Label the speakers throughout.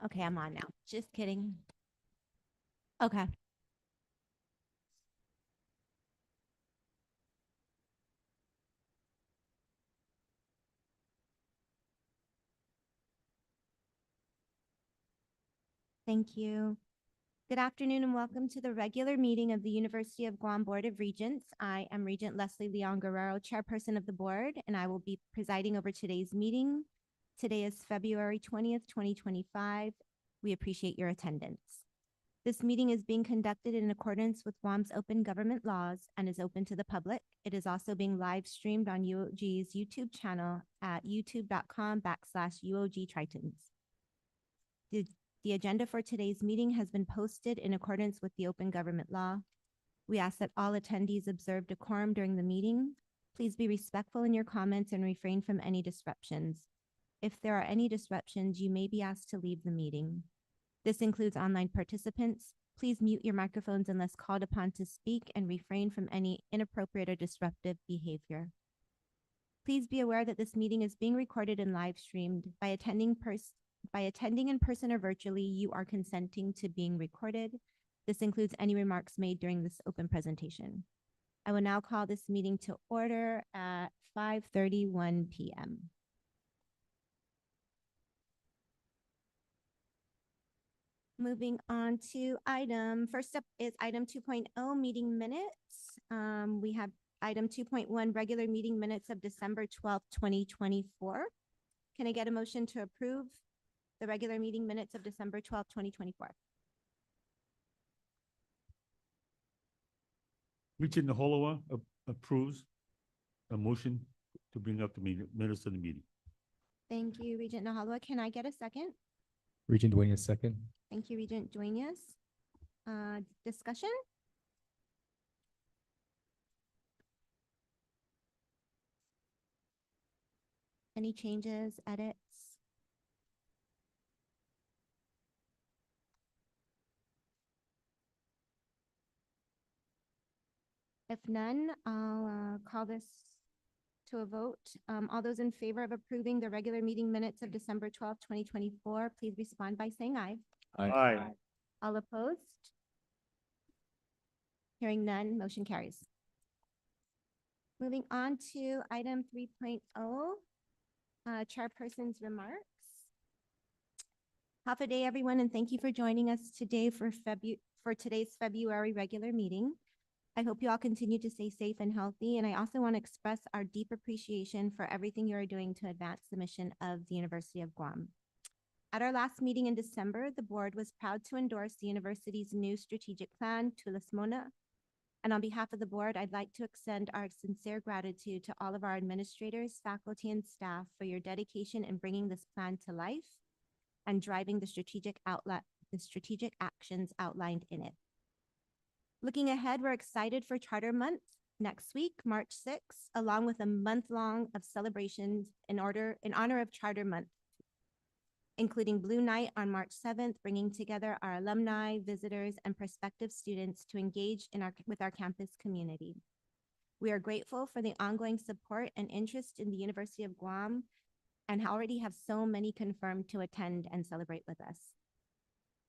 Speaker 1: Okay, I'm on now. Just kidding. Okay. Thank you. Good afternoon and welcome to the regular meeting of the University of Guam Board of Regents. I am Regent Leslie Leon Guerrero, chairperson of the board, and I will be presiding over today's meeting. Today is February 20th, 2025. We appreciate your attendance. This meeting is being conducted in accordance with Guam's open government laws and is open to the public. It is also being live streamed on UOG's YouTube channel at youtube.com/UOG Tritons. The agenda for today's meeting has been posted in accordance with the open government law. We ask that all attendees observe decorum during the meeting. Please be respectful in your comments and refrain from any disruptions. If there are any disruptions, you may be asked to leave the meeting. This includes online participants. Please mute your microphones unless called upon to speak and refrain from any inappropriate or disruptive behavior. Please be aware that this meeting is being recorded and live streamed. By attending in person or virtually, you are consenting to being recorded. This includes any remarks made during this open presentation. I will now call this meeting to order at 5:31 p.m. Moving on to first up is item 2.0, meeting minutes. We have item 2.1, regular meeting minutes of December 12th, 2024. Can I get a motion to approve the regular meeting minutes of December 12th, 2024?
Speaker 2: Regent Naholoa approves a motion to bring up the minutes of the meeting.
Speaker 1: Thank you, Regent Nahalwa. Can I get a second?
Speaker 3: Regent Duenas, second.
Speaker 1: Thank you, Regent Duenas. Discussion? Any changes, edits? If none, I'll call this to a vote. All those in favor of approving the regular meeting minutes of December 12th, 2024, please respond by saying aye.
Speaker 2: Aye.
Speaker 1: All opposed? Hearing none, motion carries. Moving on to item 3.0, chairperson's remarks. Half a day, everyone, and thank you for joining us today for today's February regular meeting. I hope you all continue to stay safe and healthy, and I also want to express our deep appreciation for everything you are doing to advance the mission of the University of Guam. At our last meeting in December, the board was proud to endorse the university's new strategic plan, Tulas Mona. And on behalf of the board, I'd like to extend our sincere gratitude to all of our administrators, faculty, and staff for your dedication in bringing this plan to life and driving the strategic actions outlined in it. Looking ahead, we're excited for Charter Month next week, March 6th, along with a month-long of celebrations in honor of Charter Month, including Blue Night on March 7th, bringing together our alumni, visitors, and prospective students to engage with our campus community. We are grateful for the ongoing support and interest in the University of Guam and already have so many confirmed to attend and celebrate with us.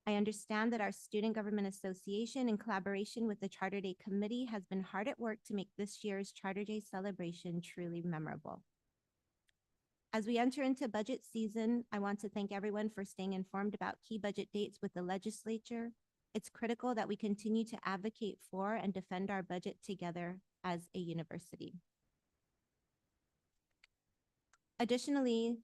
Speaker 1: I understand that our Student Government Association, in collaboration with the Charter Day Committee, has been hard at work to make this year's Charter Day celebration truly memorable. As we enter into budget season, I want to thank everyone for staying informed about key budget dates with the legislature. It's critical that we continue to advocate for and defend our budget together as a university. Additionally,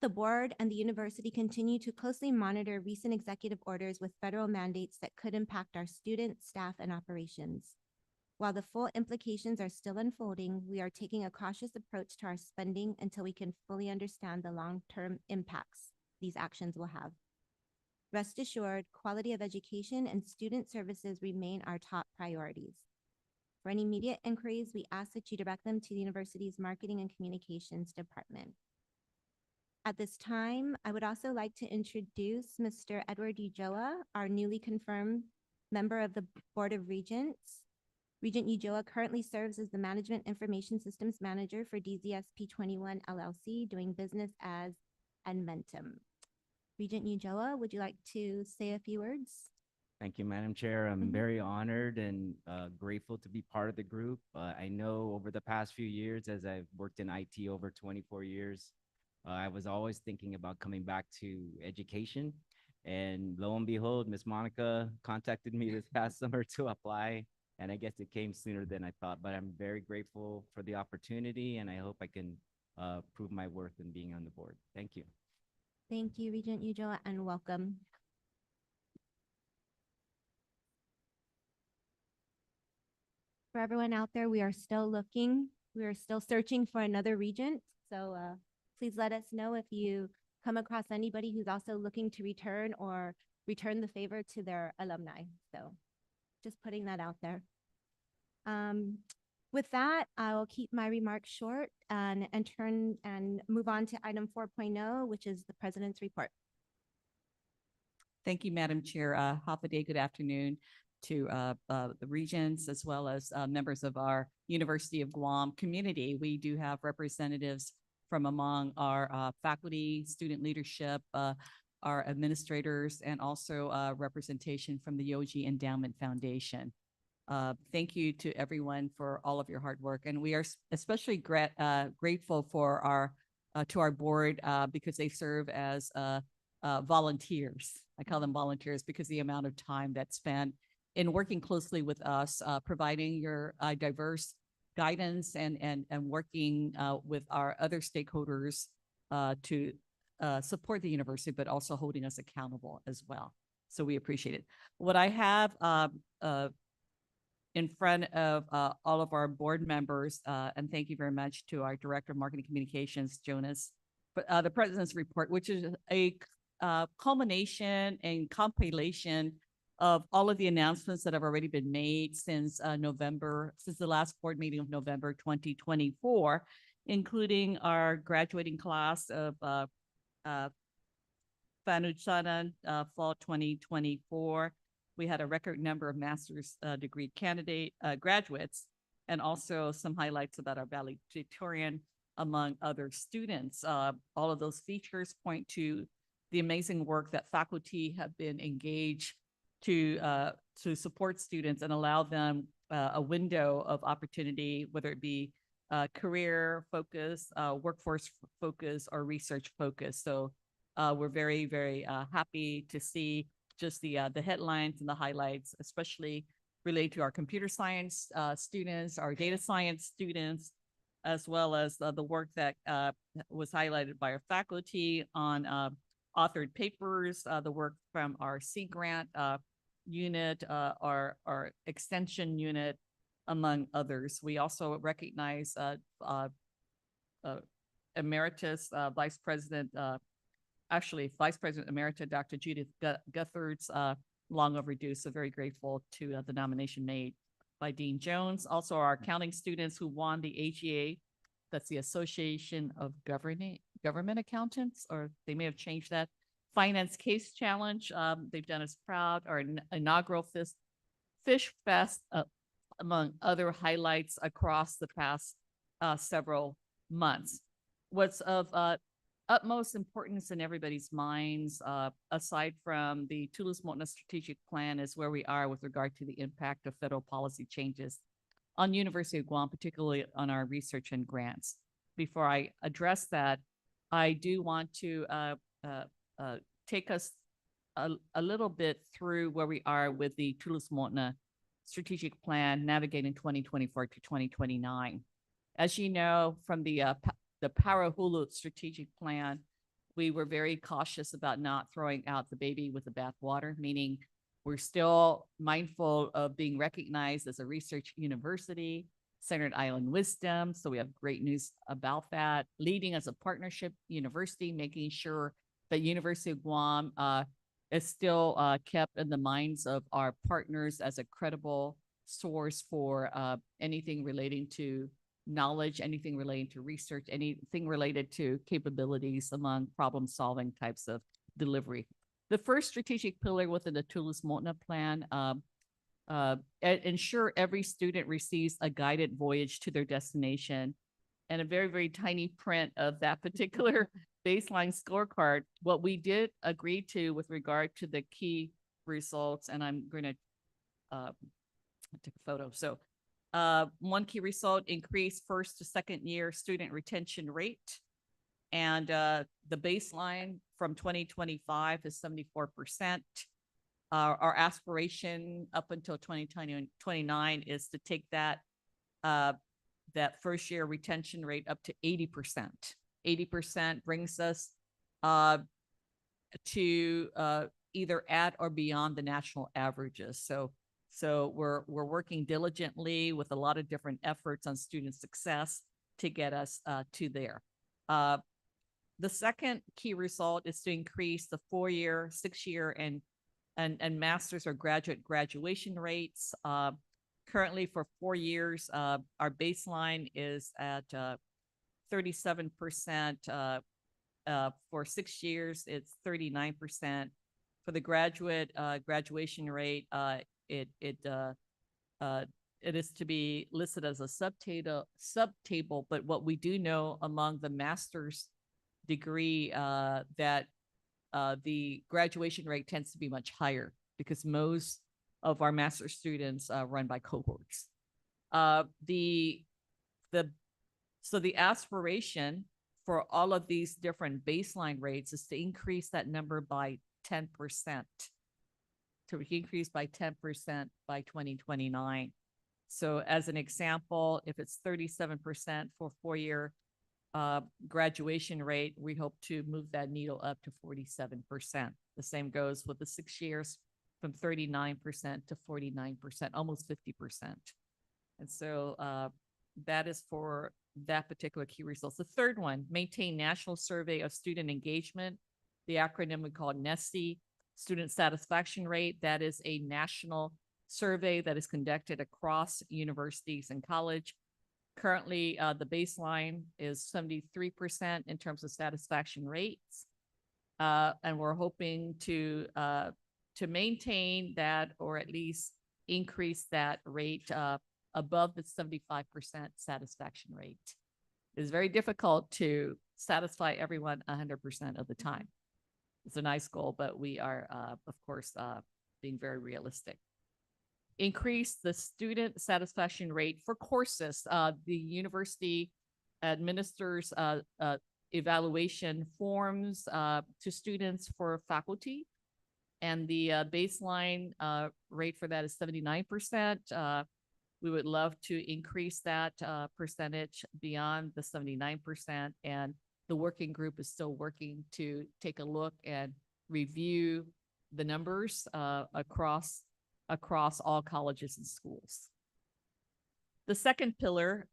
Speaker 1: the board and the university continue to closely monitor recent executive orders with federal mandates that could impact our students, staff, and operations. While the full implications are still unfolding, we are taking a cautious approach to our spending until we can fully understand the long-term impacts these actions will have. Rest assured, quality of education and student services remain our top priorities. For any immediate inquiries, we ask that you direct them to the university's Marketing and Communications Department. At this time, I would also like to introduce Mr. Edward Ujoa, our newly confirmed member of the Board of Regents. Regent Ujoa currently serves as the Management Information Systems Manager for DZSP 21 LLC, doing business as Admentum. Regent Ujoa, would you like to say a few words?
Speaker 4: Thank you, Madam Chair. I'm
Speaker 1: Mhm.
Speaker 4: very honored and grateful to be part of the group. I know over the past few years, as I've worked in IT over 24 years, I was always thinking about coming back to education. And lo and behold, Miss Monica contacted me this past summer to apply. And I guess it came sooner than I thought, but I'm very grateful for the opportunity and I hope I can prove my worth in being on the board. Thank you.
Speaker 1: Thank you, Regent Ujoa, and welcome. For everyone out there, we are still looking. We are still searching for another regent. So please let us know if you come across anybody who's also looking to return or return the favor to their alumni. So just putting that out there. With that, I will keep my remarks short and turn and move on to item 4.0, which is the president's report.
Speaker 5: Thank you, Madam Chair. Hafa good afternoon to the regents as well as members of our University of Guam community. We do have representatives from among our faculty, student leadership, our administrators, and also representation from the Yogi Endowment Foundation. Thank you to everyone for all of your hard work. And we are especially grateful for our board because they serve as volunteers. I call them volunteers because the amount of time that's spent in working closely with us, providing your diverse guidance and working with our other stakeholders to support the university, but also holding us accountable as well. So we appreciate it. What I have in front of all of our board members, and thank you very much to our Director of Marketing Communications, Jonas, but the President's Report, which is a culmination and compilation of all of the announcements that have already been made since since the last board meeting of November 2024, including our graduating class of Fanuchanan fall 2024. We had a record number of master's degree graduates, and also some highlights about our valedictorian, among other students. All of those features point to the amazing work that faculty have been engaged to support students and allow them a window of opportunity, whether it be career focus, workforce focus, or research focus. So we're very, very happy to see just the headlines and the highlights, especially related to our computer science students, our data science students, as well as the work that was highlighted by our faculty on authored papers, the work from our Sea Grant unit, our extension unit, among others. We also recognize Emeritus Vice President, Vice President Emerita, Dr. Judith Guther's long overdue. So very grateful to the nomination made by Dean Jones. Also our accounting students who won the AGA, that's the Association of Government Accountants, or they may have changed that, Finance Case Challenge. They've done us proud. Our inaugural Fish Fest, among other highlights across the past several months. What's of utmost importance in everybody's minds, aside from the Toulouse-Montana strategic plan, is where we are with regard to the impact of federal policy changes on University of Guam, particularly on our research and grants. Before I address that, I do want to take us a little bit through where we are with the Toulouse-Montana strategic plan, navigating 2024 to 2029. As you know, from the Parahulu strategic plan, we were very cautious about not throwing out the baby with the bathwater, meaning we're still mindful of being recognized as a research university, centered island wisdom. So we have great news about that. Leading as a partnership university, making sure that University of Guam is still kept in the minds of our partners as a credible source for anything relating to knowledge, anything relating to research, anything related to capabilities among problem-solving types of delivery. The first strategic pillar within the Toulouse-Montana plan, ensure every student receives a guided voyage to their destination. And a very, very tiny print of that particular baseline scorecard, what we did agree to with regard to the key results, and I'm going to take a photo. So one key result, increased first to second year student retention rate. And the baseline from 2025 is 74%. Our aspiration up until 2029 is to take that that first year retention rate up to 80%. 80% brings us to either at or beyond the national averages. So we're working diligently with a lot of different efforts on student success to get us to there. The second key result is to increase the 4-year, 6-year, and master's or graduation rates. Currently for 4 years, our baseline is at 37%. For 6 years, it's 39%. For the graduate graduation rate, it is to be listed as a subtable. But what we do know among the master's degree that the graduation rate tends to be much higher because most of our master's students run by cohorts. So the aspiration for all of these different baseline rates is to increase that number by 10%, to increase by 10% by 2029. So as an example, if it's 37% for 4-year graduation rate, we hope to move that needle up to 47%. The same goes with the 6 years, from 39% to 49%, almost 50%. And so that is for that particular key results. The third one, maintain National Survey of Student Engagement, the acronym we call NSSE, Student Satisfaction Rate. That is a national survey that is conducted across universities and college. Currently, the baseline is 73% in terms of satisfaction rates. And we're hoping to maintain that or at least increase that rate above the 75% satisfaction rate. It's very difficult to satisfy everyone 100% of the time. It's a nice goal, but we are, of course, being very realistic. Increase the student satisfaction rate for courses. The university administers evaluation forms to students for faculty, and the baseline rate for that is 79%. We would love to increase that percentage beyond the 79%, and the working group is still working to take a look and review the numbers across all colleges and schools. The second pillar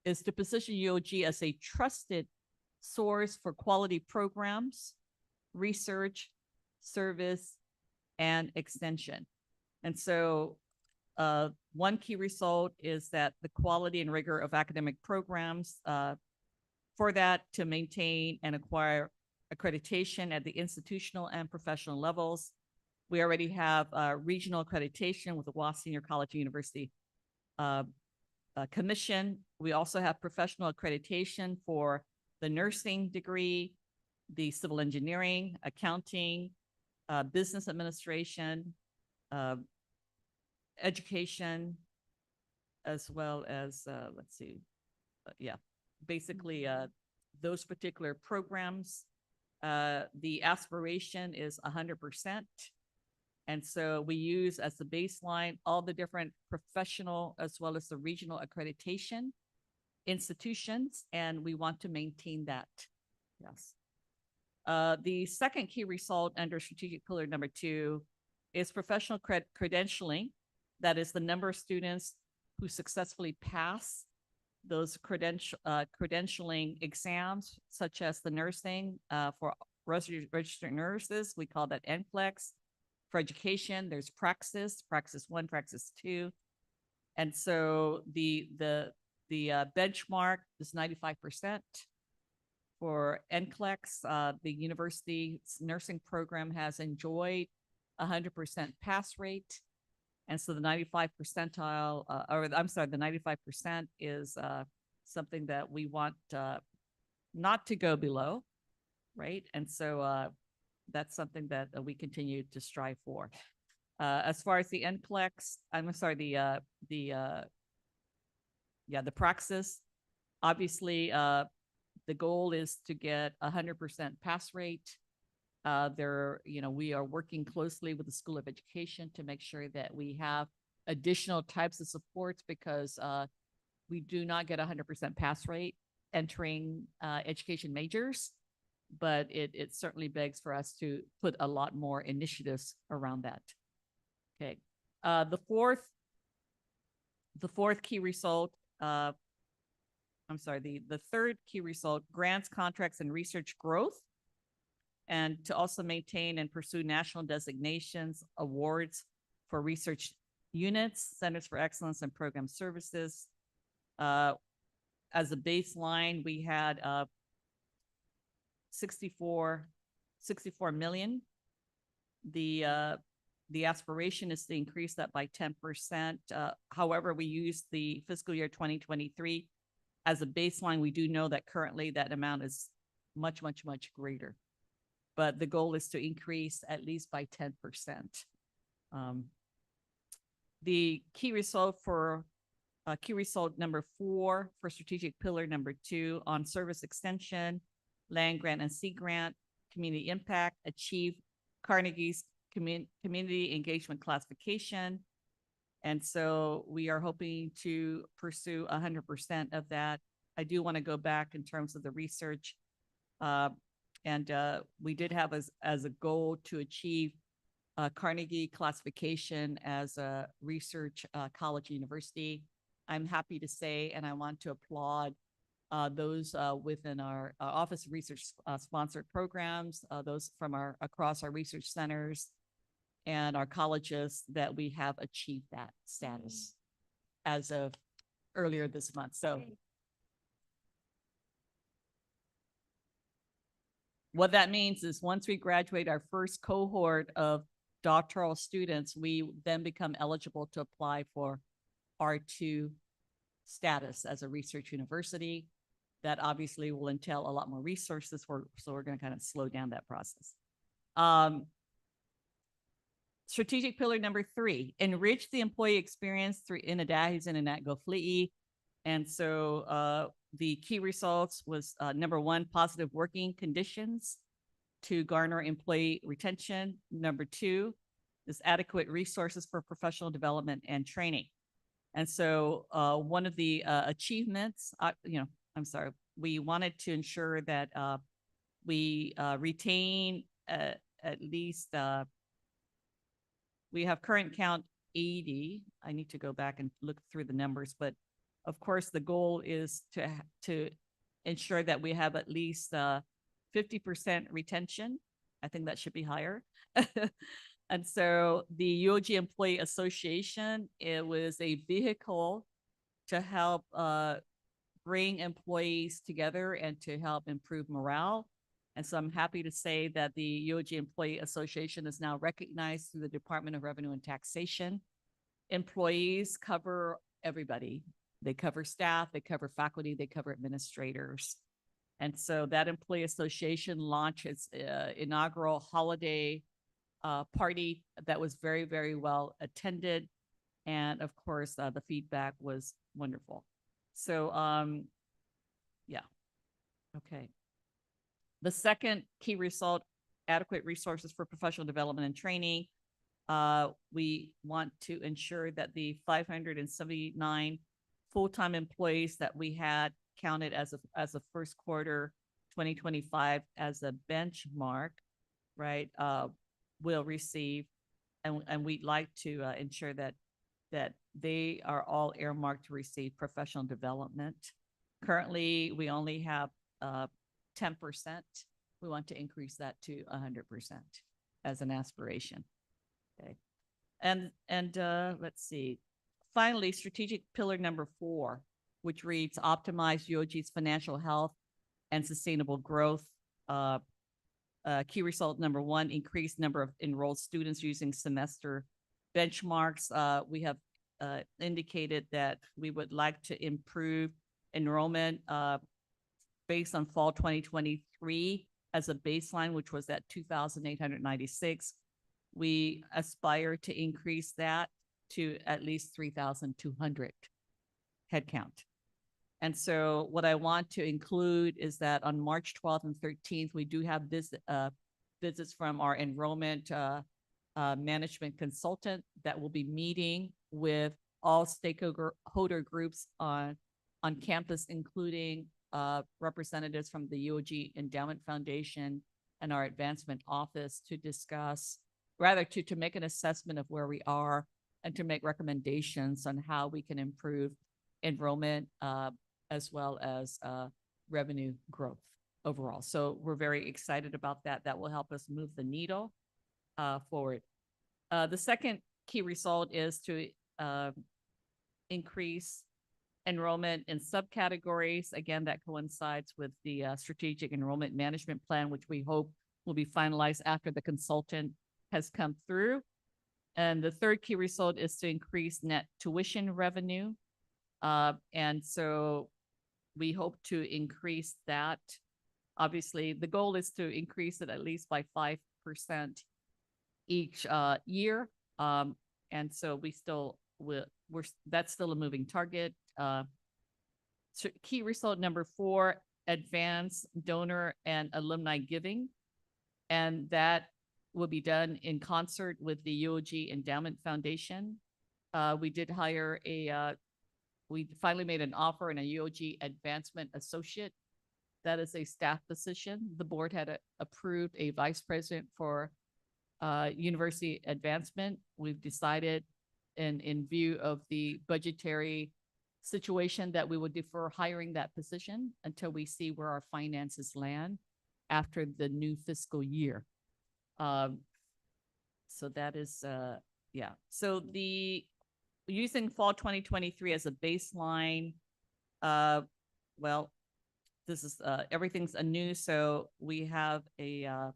Speaker 5: is to position UOG as a trusted source for quality programs, research, service, and extension. And so one key result is that the quality and rigor of academic programs, for that to maintain and acquire accreditation at the institutional and professional levels. We already have regional accreditation with the WASC Senior College University Commission. We also have professional accreditation for the nursing degree, the civil engineering, accounting, business administration, education, as well as, basically those particular programs. The aspiration is 100%. And so we use as the baseline all the different professional as well as the regional accreditation institutions, and we want to maintain that. Yes. The second key result under strategic pillar number 2 is professional credentialing. That is the number of students who successfully pass those credentialing exams, such as the nursing for registered nurses. We call that NCLEX. For education, there's Praxis 1, Praxis 2. And so the benchmark is 95%. For NCLEX, the university's nursing program has enjoyed 100% pass rate. And so the 95 percentile, the 95% is something that we want not to go below, right? And so that's something that we continue to strive for. As far as the NCLEX, I'm sorry, the praxis, obviously, the goal is to get 100% pass rate. We are working closely with the School of Education to make sure that we have additional types of supports because we do not get 100% pass rate entering education majors, but it certainly begs for us to put a lot more initiatives around that. Okay, the fourth key result, the third key result, grants, contracts, and research growth, and to also maintain and pursue national designations, awards for research units, centers for excellence, and program services. As a baseline, we had 64 million. The aspiration is to increase that by 10%. However, we use the fiscal year 2023 as a baseline. We do know that currently that amount is much, much, much greater. But the goal is to increase at least by 10%. The key result number 4 for strategic pillar number 2 on service extension, land grant and sea grant, community impact, achieve Carnegie's community engagement classification. And so we are hoping to pursue 100% of that. I do want to go back in terms of the research. We did have as a goal to achieve Carnegie classification as a research college university. I'm happy to say, and I want to applaud those within our Office of Research sponsored programs, those from across our research centers and our colleges, that we have achieved that status as of earlier this month. So what that means is once we graduate our first cohort of doctoral students, we then become eligible to apply for R2 status as a research university. That obviously will entail a lot more resources, so we're going to kind of slow down that process. Strategic pillar number 3, enrich the employee experience through Inadahi's and Inatgofli'i. And so the key results was number 1, positive working conditions to garner employee retention. Number 2 is adequate resources for professional development and training. And so one of the achievements, we wanted to ensure that we retain at least, we have current count 80. I need to go back and look through the numbers, but of course the goal is to ensure that we have at least 50% retention. I think that should be higher. And so the UOG Employee Association, it was a vehicle to help bring employees together and to help improve morale. And so I'm happy to say that the UOG Employee Association is now recognized through the Department of Revenue and Taxation. Employees cover everybody. They cover staff, they cover faculty, they cover administrators. And so that Employee Association launched its inaugural holiday party that was very, very well attended. And of course, the feedback was wonderful. So, yeah, okay. The second key result, adequate resources for professional development and training. We want to ensure that the 579 full-time employees that we had counted as a first quarter 2025 as a benchmark, right, will receive, and we'd like to ensure that they are all earmarked to receive professional development. Currently, we only have 10%. We want to increase that to 100% as an aspiration. Okay, and let's see. Finally, strategic pillar number 4, which reads optimize UOG's financial health and sustainable growth. Key result number 1, increased number of enrolled students using semester benchmarks. We have indicated that we would like to improve enrollment based on fall 2023 as a baseline, which was at 2,896. We aspire to increase that to at least 3,200 headcount. And so what I want to include is that on March 12th and 13th, we do have visits from our enrollment management consultant that will be meeting with all stakeholder groups on campus, including representatives from the UOG Endowment Foundation and our advancement office to discuss, rather to make an assessment of where we are and to make recommendations on how we can improve enrollment as well as revenue growth overall. So we're very excited about that. That will help us move the needle forward. The second key result is to increase enrollment in subcategories. Again, that coincides with the strategic enrollment management plan, which we hope will be finalized after the consultant has come through. And the third key result is to increase net tuition revenue. And so we hope to increase that. Obviously, the goal is to increase it at least by 5% each year. And so we still that's still a moving target. So key result number 4, advance donor and alumni giving. And that will be done in concert with the UOG Endowment Foundation. We did hire we finally made an offer in a UOG Advancement Associate. That is a staff position. The board had approved a vice president for university advancement. We've decided in view of the budgetary situation that we would defer hiring that position until we see where our finances land after the new fiscal year. So that is, yeah. So using fall 2023 as a baseline, well, this is, everything's anew. So we have a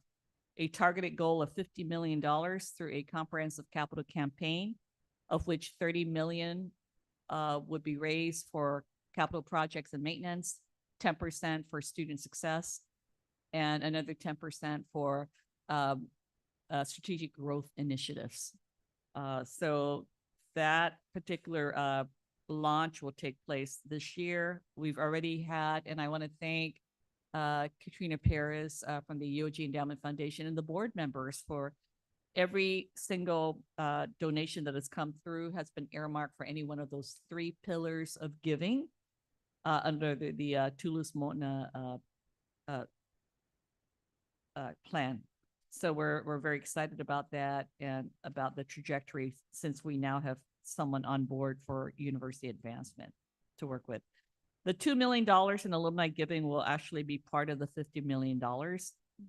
Speaker 5: targeted goal of $50 million through a comprehensive capital campaign, of which 30 million would be raised for capital projects and maintenance, 10% for student success, and another 10% for strategic growth initiatives. So that particular launch will take place this year. We've already had, and I want to thank Katrina Perez from the UOG Endowment Foundation and the board members for every single donation that has come through has been earmarked for any one of those 3 pillars of giving under the Tulus Mona plan. So we're very excited about that and about the trajectory, since we now have someone on board for university advancement to work with. The $2 million in alumni giving will actually be part of the $50 million.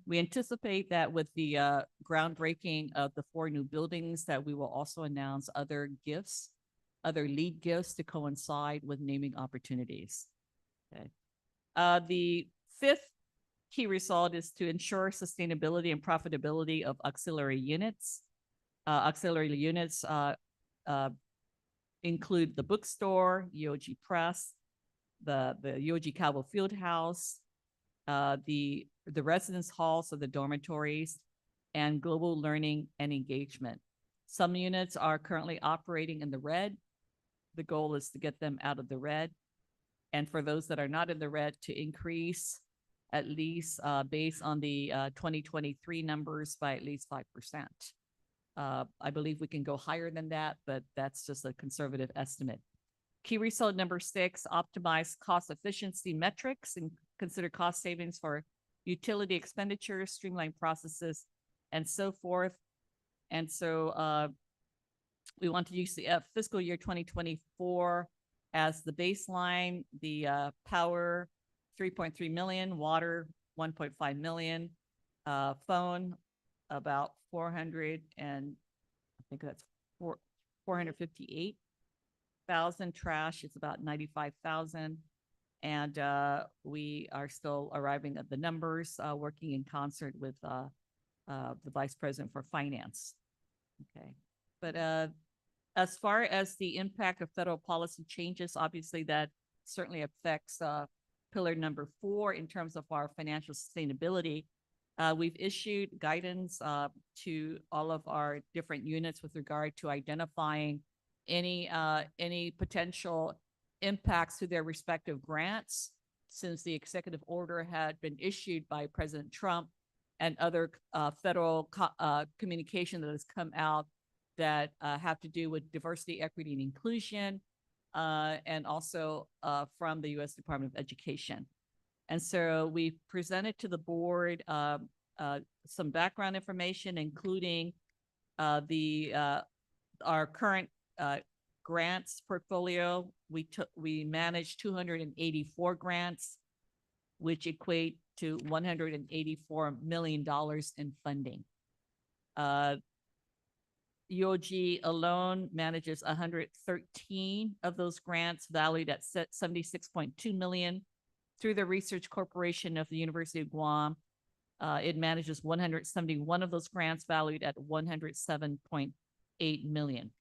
Speaker 5: We anticipate that with the groundbreaking of the 4 new buildings, that we will also announce other gifts, other lead gifts to coincide with naming opportunities. Okay. The 5th key result is to ensure sustainability and profitability of auxiliary units. Auxiliary units include the bookstore, UOG Press, the UOG Cabo Fieldhouse, the residence halls of the dormitories, and global learning and engagement. Some units are currently operating in the red. The goal is to get them out of the red. And for those that are not in the red, to increase at least based on the 2023 numbers by at least 5%. I believe we can go higher than that, but that's just a conservative estimate. Key result number 6, optimize cost efficiency metrics and consider cost savings for utility expenditures, streamline processes, and so forth. And so we want to use the fiscal year 2024 as the baseline, the power 3.3 million, water 1.5 million, phone about 400, and I think that's 458,000. Trash is about 95,000. And we are still arriving at the numbers, working in concert with the Vice President for Finance. Okay. But as far as the impact of federal policy changes, obviously that certainly affects pillar number 4 in terms of our financial sustainability. We've issued guidance to all of our different units with regard to identifying any potential impacts to their respective grants, since the executive order had been issued by President Trump and other federal communication that has come out that have to do with diversity, equity, and inclusion, and also from the U.S. Department of Education. And so we presented to the board some background information, including our current grants portfolio. We managed 284 grants, which equate to $184 million in funding. UOG alone manages 113 of those grants, valued at 76.2 million. Through the Research Corporation of the University of Guam, it manages 171 of those grants, valued at 107.8 million.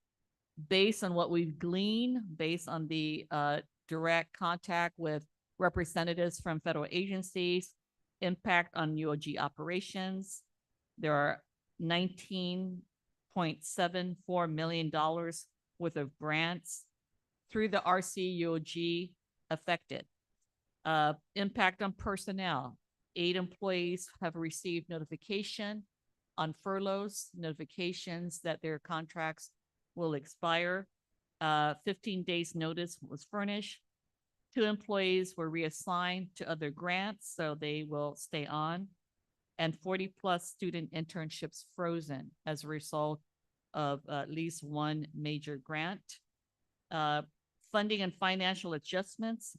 Speaker 5: Based on what we've gleaned, based on the direct contact with representatives from federal agencies, impact on UOG operations, there are $19.74 million worth of grants through the RCUOG affected. Impact on personnel. 8 employees have received notification on furloughs, notifications that their contracts will expire. 15 days notice was furnished. 2 employees were reassigned to other grants, so they will stay on. And 40+ student internships frozen as a result of at least one major grant. Funding and financial adjustments.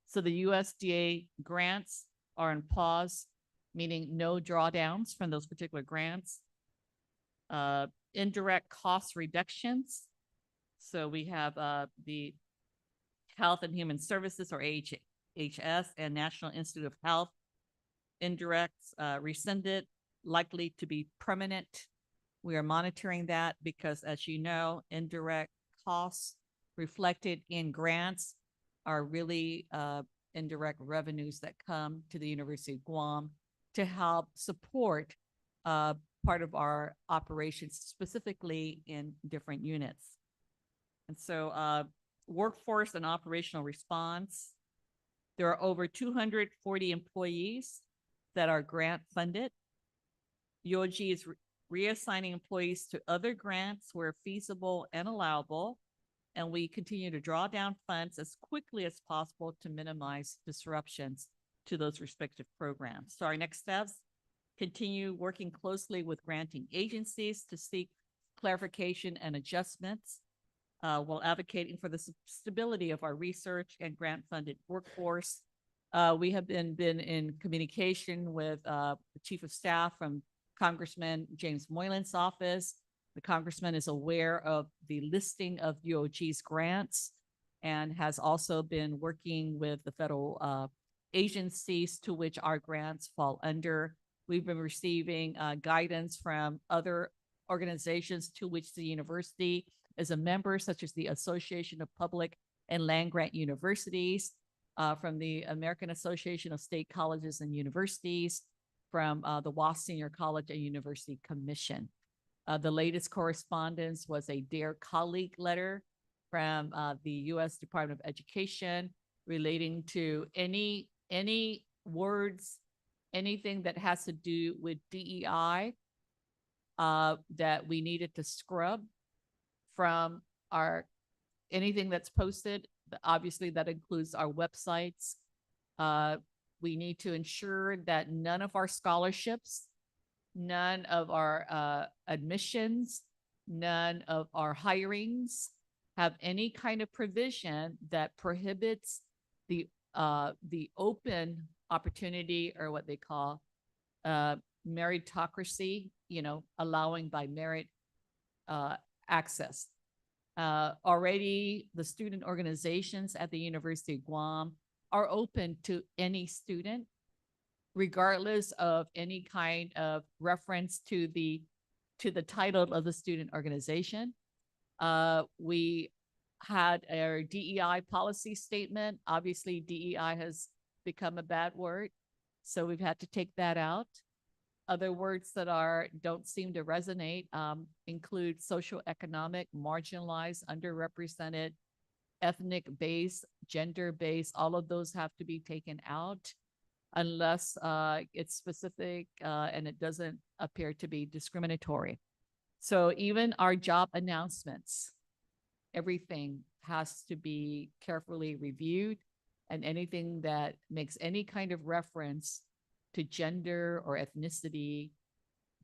Speaker 5: So the USDA grants are on pause, meaning no drawdowns from those particular grants. Indirect cost reductions. So we have the Health and Human Services, or AHS, and National Institute of Health indirects rescinded, likely to be permanent. We are monitoring that because, as you know, indirect costs reflected in grants are really indirect revenues that come to the University of Guam to help support part of our operations, specifically in different units. And so workforce and operational response. There are over 240 employees that are grant funded. UOG is reassigning employees to other grants where feasible and allowable, and we continue to draw down funds as quickly as possible to minimize disruptions to those respective programs. So our next steps: continue working closely with granting agencies to seek clarification and adjustments while advocating for the stability of our research and grant-funded workforce. We have been in communication with the Chief of Staff from Congressman James Moylan's office. The Congressman is aware of the listing of UOG's grants and has also been working with the federal agencies to which our grants fall under. We've been receiving guidance from other organizations to which the university is a member, such as the Association of Public and Land-Grant Universities, from the American Association of State Colleges and Universities, from the WAS Senior College and University Commission. The latest correspondence was a Dear Colleague letter from the U.S. Department of Education relating to any words, anything that has to do with DEI that we needed to scrub from anything that's posted. Obviously, that includes our websites. We need to ensure that none of our scholarships, none of our admissions, none of our hirings have any kind of provision that prohibits the open opportunity, or what they call meritocracy, allowing by merit access. Already the student organizations at the University of Guam are open to any student, regardless of any kind of reference to the title of the student organization. We had our DEI policy statement. Obviously, DEI has become a bad word. So we've had to take that out. Other words that don't seem to resonate include socioeconomic, marginalized, underrepresented, ethnic-based, gender-based. All of those have to be taken out unless it's specific and it doesn't appear to be discriminatory. So even our job announcements, everything has to be carefully reviewed, and anything that makes any kind of reference to gender or ethnicity,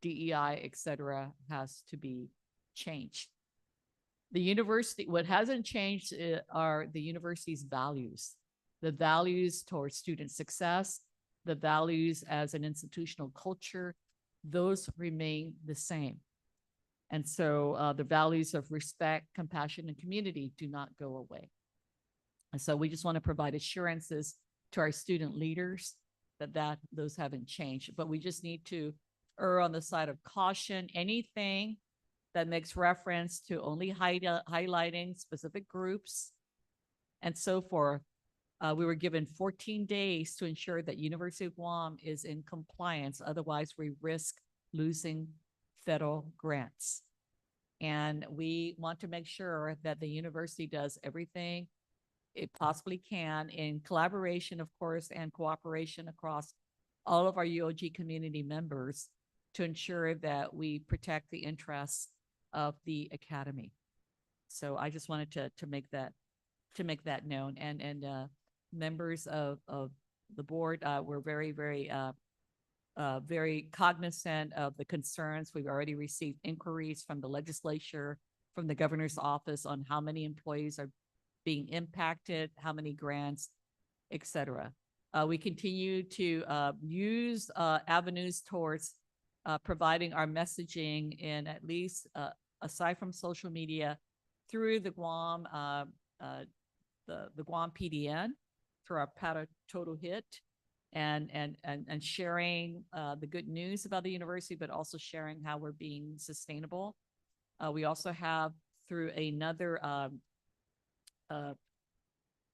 Speaker 5: DEI, et cetera, has to be changed. The university, what hasn't changed are the university's values, the values towards student success, the values as an institutional culture, those remain the same. And so the values of respect, compassion, and community do not go away. And so we just want to provide assurances to our student leaders that those haven't changed, but we just need to err on the side of caution. Anything that makes reference to only highlighting specific groups and so forth. We were given 14 days to ensure that University of Guam is in compliance. Otherwise, we risk losing federal grants. And we want to make sure that the university does everything it possibly can in collaboration, of course, and cooperation across all of our UOG community members to ensure that we protect the interests of the academy. So I just wanted to make that known. And members of the board were very cognizant of the concerns. We've already received inquiries from the legislature, from the governor's office on how many employees are being impacted, how many grants, et cetera. We continue to use avenues towards providing our messaging in at least aside from social media through the Guam the Guam PDN, through our Pata Total Hit, and sharing the good news about the university, but also sharing how we're being sustainable. We also have through another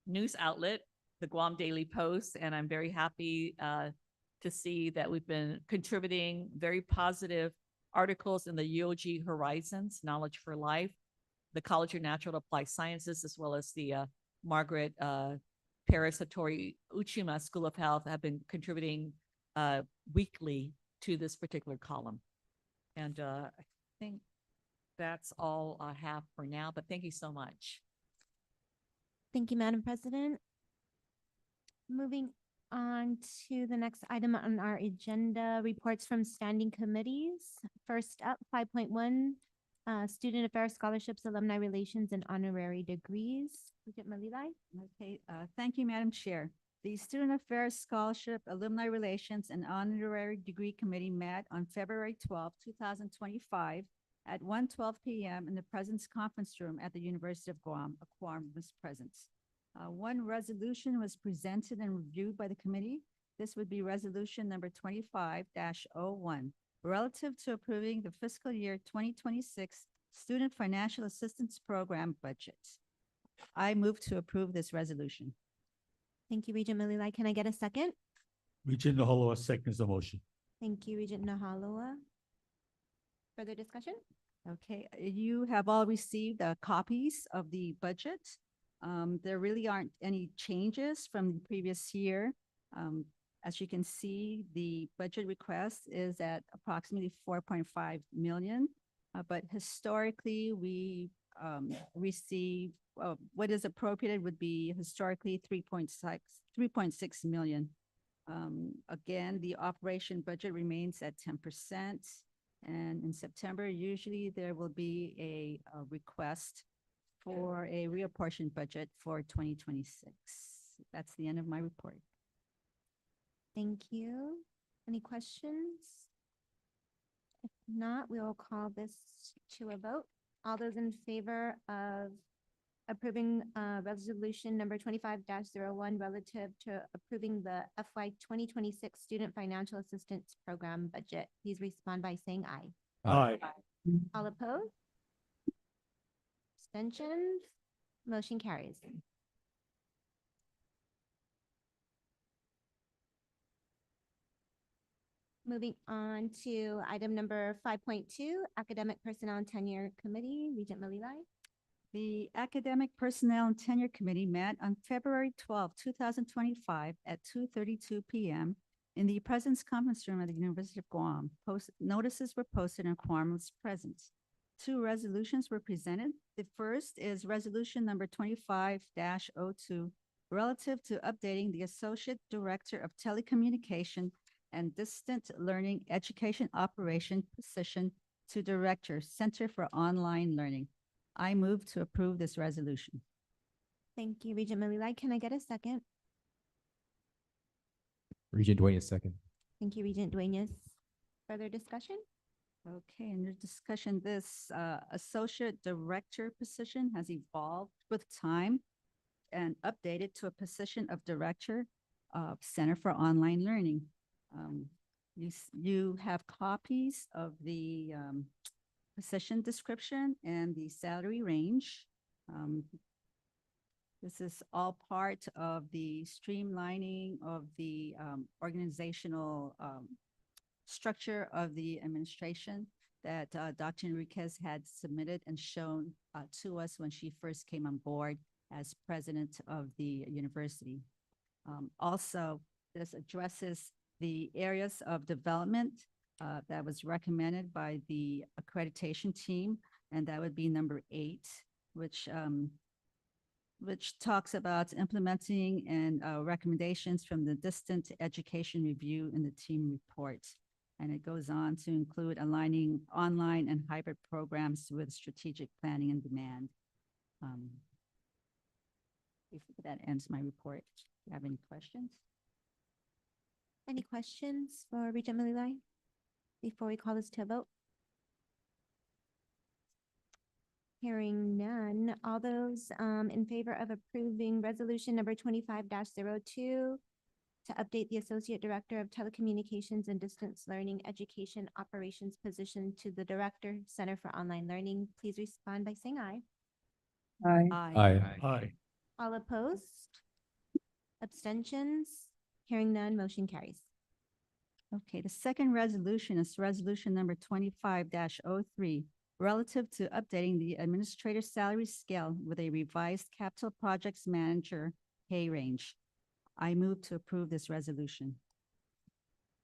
Speaker 5: news outlet, the Guam Daily Post, and I'm very happy to see that we've been contributing very positive articles in the UOG Horizons, Knowledge for Life, the College of Natural and Applied Sciences, as well as the Margaret Paris Hattori Uchima School of Health have been contributing weekly to this particular column. And I think that's all I have for now, but thank you so much.
Speaker 1: Thank you, Madam President. Moving on to the next item on our agenda, reports from standing committees. First up, 5.1, Student Affairs Scholarships, Alumni Relations, and Honorary Degrees. Bridget Malilai.
Speaker 6: Okay, thank you, Madam Chair. The Student Affairs Scholarship, Alumni Relations, and Honorary Degree Committee met on February 12, 2025 at 1:12 p.m. in the President's Conference Room at the University of Guam. A quorum was present. One resolution was presented and reviewed by the committee. This would be resolution number 25-01, relative to approving the fiscal year 2026 Student Financial Assistance Program budget. I move to approve this resolution.
Speaker 1: Thank you, Regent Malilai. Can I get a second?
Speaker 2: Regent Nahalua seconds the motion.
Speaker 1: Thank you, Regent Nahalua. Further discussion?
Speaker 6: Okay, you have all received copies of the budget. There really aren't any changes from the previous year. As you can see, the budget request is at approximately 4.5 million. But historically, we receive what is appropriated would be historically 3.6 million. Again, the operation budget remains at 10%. And in September, usually there will be a request for a reapportioned budget for 2026. That's the end of my report.
Speaker 1: Thank you. Any questions? If not, we will call this to a vote. All those in favor of approving resolution number 25-01 relative to approving the FY 2026 Student Financial Assistance Program budget, please respond by saying aye.
Speaker 2: Aye.
Speaker 1: All opposed? Abstentions? Motion carries. Moving on to item number 5.2, Academic Personnel and Tenure Committee, Regent Malilai.
Speaker 6: The Academic Personnel and Tenure Committee met on February 12, 2025 at 2:32 p.m. in the President's Conference Room at the University of Guam. Notices were posted and quorum was present. Two resolutions were presented. The first is Resolution Number 25-02, relative to updating the Associate Director of Telecommunication and Distant Learning Education Operation position to Director, Center for Online Learning. I move to approve this resolution.
Speaker 1: Thank you, Regent Malilai. Can I get a second?
Speaker 3: Regent Dueñas second.
Speaker 1: Thank you, Regent Dueñas. Further discussion?
Speaker 6: Okay, in the discussion, this associate director position has evolved with time and updated to a position of director of Center for Online Learning. You have copies of the position description and the salary range. This is all part of the streamlining of the organizational structure of the administration that Dr. Enriquez had submitted and shown to us when she first came on board as president of the university. Also, this addresses the areas of development that was recommended by the accreditation team, and that would be number 8, which talks about implementing and recommendations from the distant education review in the team report. And it goes on to include aligning online and hybrid programs with strategic planning and demand. If that ends my report. Do you have any questions?
Speaker 1: Any questions for Regent Malilai before we call this to a vote? Hearing none, all those in favor of approving resolution number 25-02 to update the Associate Director of Telecommunications and Distance Learning Education Operations position to the Director, Center for Online Learning, please respond by saying aye.
Speaker 6: Aye.
Speaker 3: Aye.
Speaker 2: Aye.
Speaker 1: All opposed? Abstentions? Hearing none, motion carries.
Speaker 6: Okay, the second resolution is resolution number 25-03, relative to updating the administrator's salary scale with a revised capital projects manager pay range. I move to approve this resolution.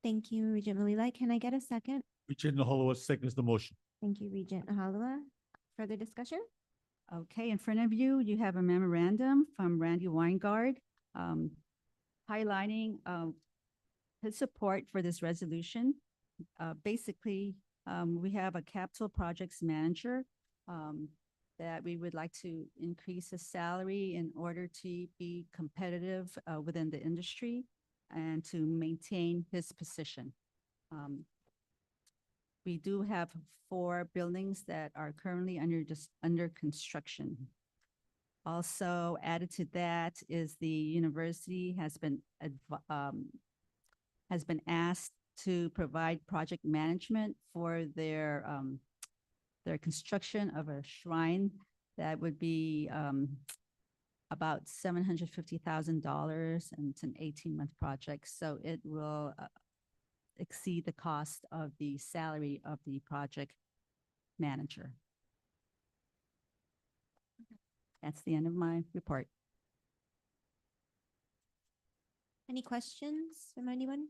Speaker 1: Thank you, Regent Malilai. Can I get a second?
Speaker 2: Regent Nahalua seconds the motion.
Speaker 1: Thank you, Regent Nahalua. Further discussion?
Speaker 6: Okay, in front of you, you have a memorandum from Randy Weingard highlighting his support for this resolution. Basically, we have a capital projects manager that we would like to increase his salary in order to be competitive within the industry and to maintain his position. We do have 4 buildings that are currently under construction. Also added to that is the university has been asked to provide project management for their construction of a shrine that would be about $750,000, and it's an 18-month project. So it will exceed the cost of the salary of the project manager. That's the end of my report.
Speaker 1: Any questions from anyone?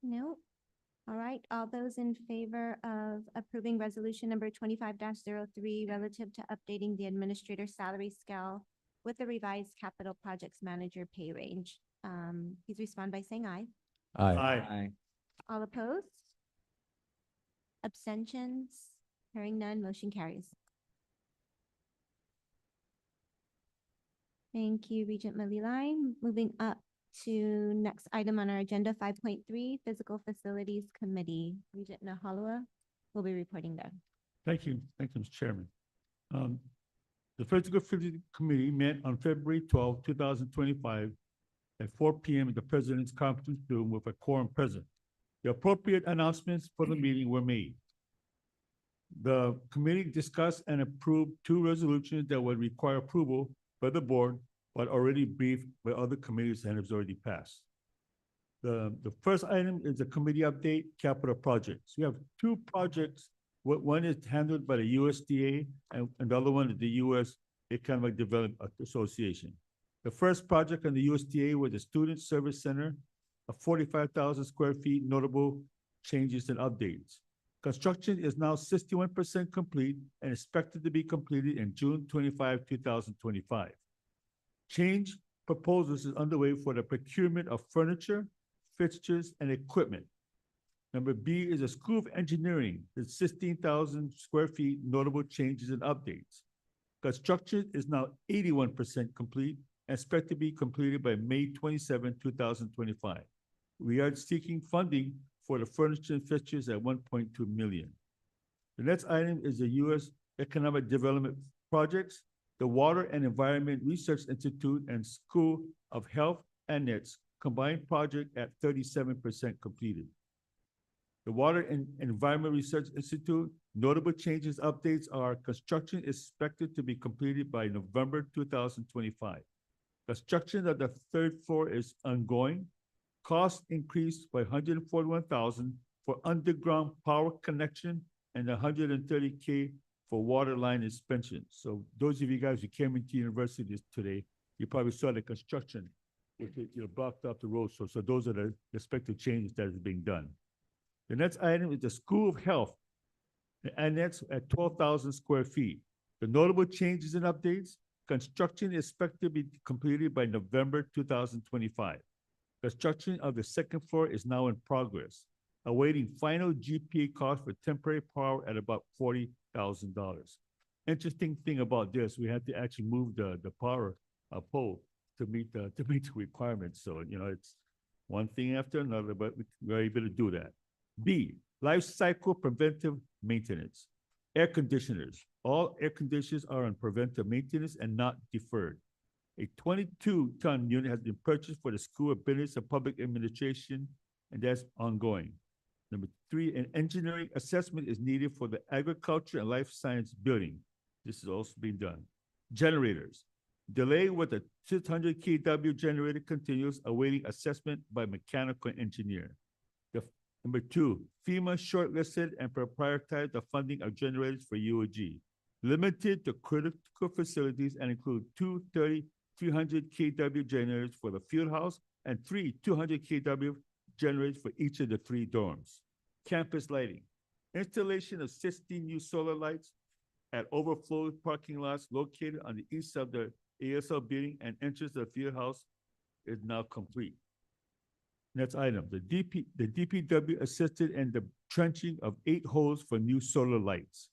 Speaker 1: No? All right, all those in favor of approving resolution number 25-03 relative to updating the administrator salary scale with the revised capital projects manager pay range, please respond by saying aye.
Speaker 3: Aye.
Speaker 4: Aye.
Speaker 1: All opposed? Abstentions? Hearing none, motion carries. Thank you, Regent Malilai. Moving up to next item on our agenda, 5.3, Physical Facilities Committee. Regent Nahalua will be reporting there.
Speaker 2: Thank you. Thank you, Mr. Chairman. The Physical Facility Committee met on February 12, 2025 at 4 p.m. in the President's Conference Room with a quorum present. The appropriate announcements for the meeting were made. The committee discussed and approved 2 resolutions that would require approval by the board, but already briefed by other committees and has already passed. The first item is the committee update, capital projects. We have two projects. One is handled by the USDA and the other one is the U.S. Economic Development Association. The first project on the USDA was the Student Service Center, a 45,000 square feet, notable changes and updates. Construction is now 61% complete and expected to be completed in June 25, 2025. Change proposals is underway for the procurement of furniture, fixtures, and equipment. Number B is a School of Engineering, with 16,000 square feet, notable changes and updates. Construction is now 81% complete and expected to be completed by May 27, 2025. We are seeking funding for the furniture and fixtures at 1.2 million. The next item is the U.S. Economic Development Projects, the Water and Environment Research Institute and School of Health and NETS combined project at 37% completed. The Water and Environment Research Institute, notable changes, updates are construction is expected to be completed by November 2025. Construction of the third floor is ongoing. Cost increased by $141,000 for underground power connection and $130K for water line inspection. So those of you guys who came into university today, you probably saw the construction, which blocked up the road. So those are the expected changes that is being done. The next item is the School of Health, the annex at 12,000 square feet. The notable changes and updates, construction is expected to be completed by November 2025. Construction of the second floor is now in progress, awaiting final GPA cost for temporary power at about $40,000. Interesting thing about this, we had to actually move the power pole to meet the requirements. So, it's one thing after another, but we're able to do that. B, life cycle preventive maintenance. Air conditioners. All air conditioners are on preventive maintenance and not deferred. A 22-ton unit has been purchased for the School of Business and Public Administration, and that's ongoing. Number 3, an engineering assessment is needed for the agriculture and life science building. This is also being done. Generators. Delay with the 600 kW generator continues, awaiting assessment by mechanical engineer. Number 2, FEMA shortlisted and prioritized the funding of generators for UOG, limited to critical facilities and include 300 kW generators for the field house and 200 kW generators for each of the 3 dorms. Campus lighting. Installation of 16 new solar lights at overflow parking lots located on the east of the ASL building and entrance of the field house is now complete. Next item, the DPW assisted in the trenching of 8 holes for new solar lights.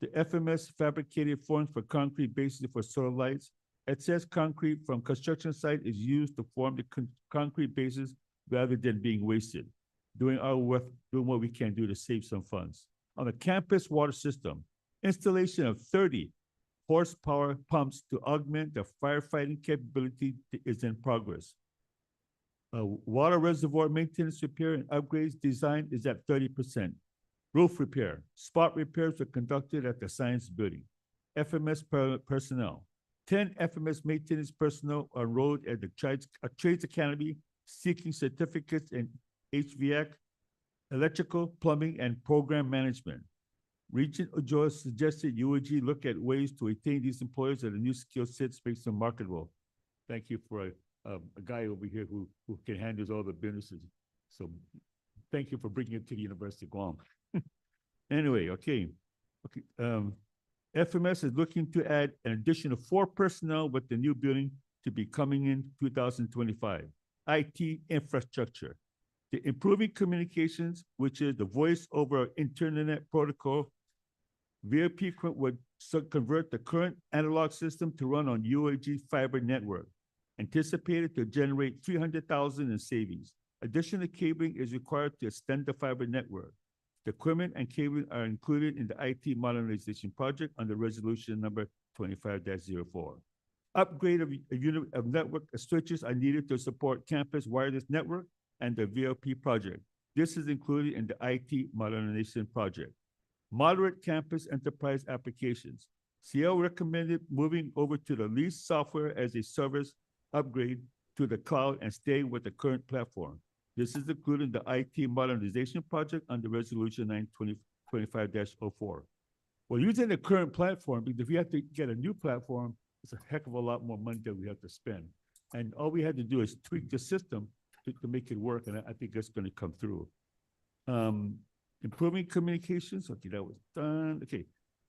Speaker 2: The FMS fabricated forms for concrete bases for solar lights. Excess concrete from construction site is used to form the concrete bases rather than being wasted. Doing what we can do to save some funds. On the campus water system, installation of 30 horsepower pumps to augment the firefighting capability is in progress. Water reservoir maintenance repair and upgrades design is at 30%. Roof repair, spot repairs were conducted at the science building. FMS personnel, 10 FMS maintenance personnel are enrolled at the Trades Academy seeking certificates in HVAC, electrical, plumbing, and program management. Regent Ojoa suggested UOG look at ways to retain these employees at a new skill sets makes them marketable. Thank you for a guy over here who can handle all the businesses. So thank you for bringing it to the University of Guam. Anyway, okay. FMS is looking to add an additional 4 personnel with the new building to be coming in 2025. IT infrastructure. The improving communications, which is the voice over internet protocol, VIP would convert the current analog system to run on UAG fiber network, anticipated to generate $300,000 in savings. Additional cabling is required to extend the fiber network. The equipment and cabling are included in the IT modernization project under resolution number 25-04. Upgrade of a unit of network switches are needed to support campus wireless network and the VLP project. This is included in the IT modernization project. Moderate campus enterprise applications. CL recommended moving over to the leased software as a service upgrade to the cloud and stay with the current platform. This is including the IT modernization project under Resolution 9/2025-04. Well, using the current platform, because if we have to get a new platform, it's a heck of a lot more money that we have to spend. And all we had to do is tweak the system to make it work, and I think that's gonna come through. Improving communications, okay, that was done. Okay,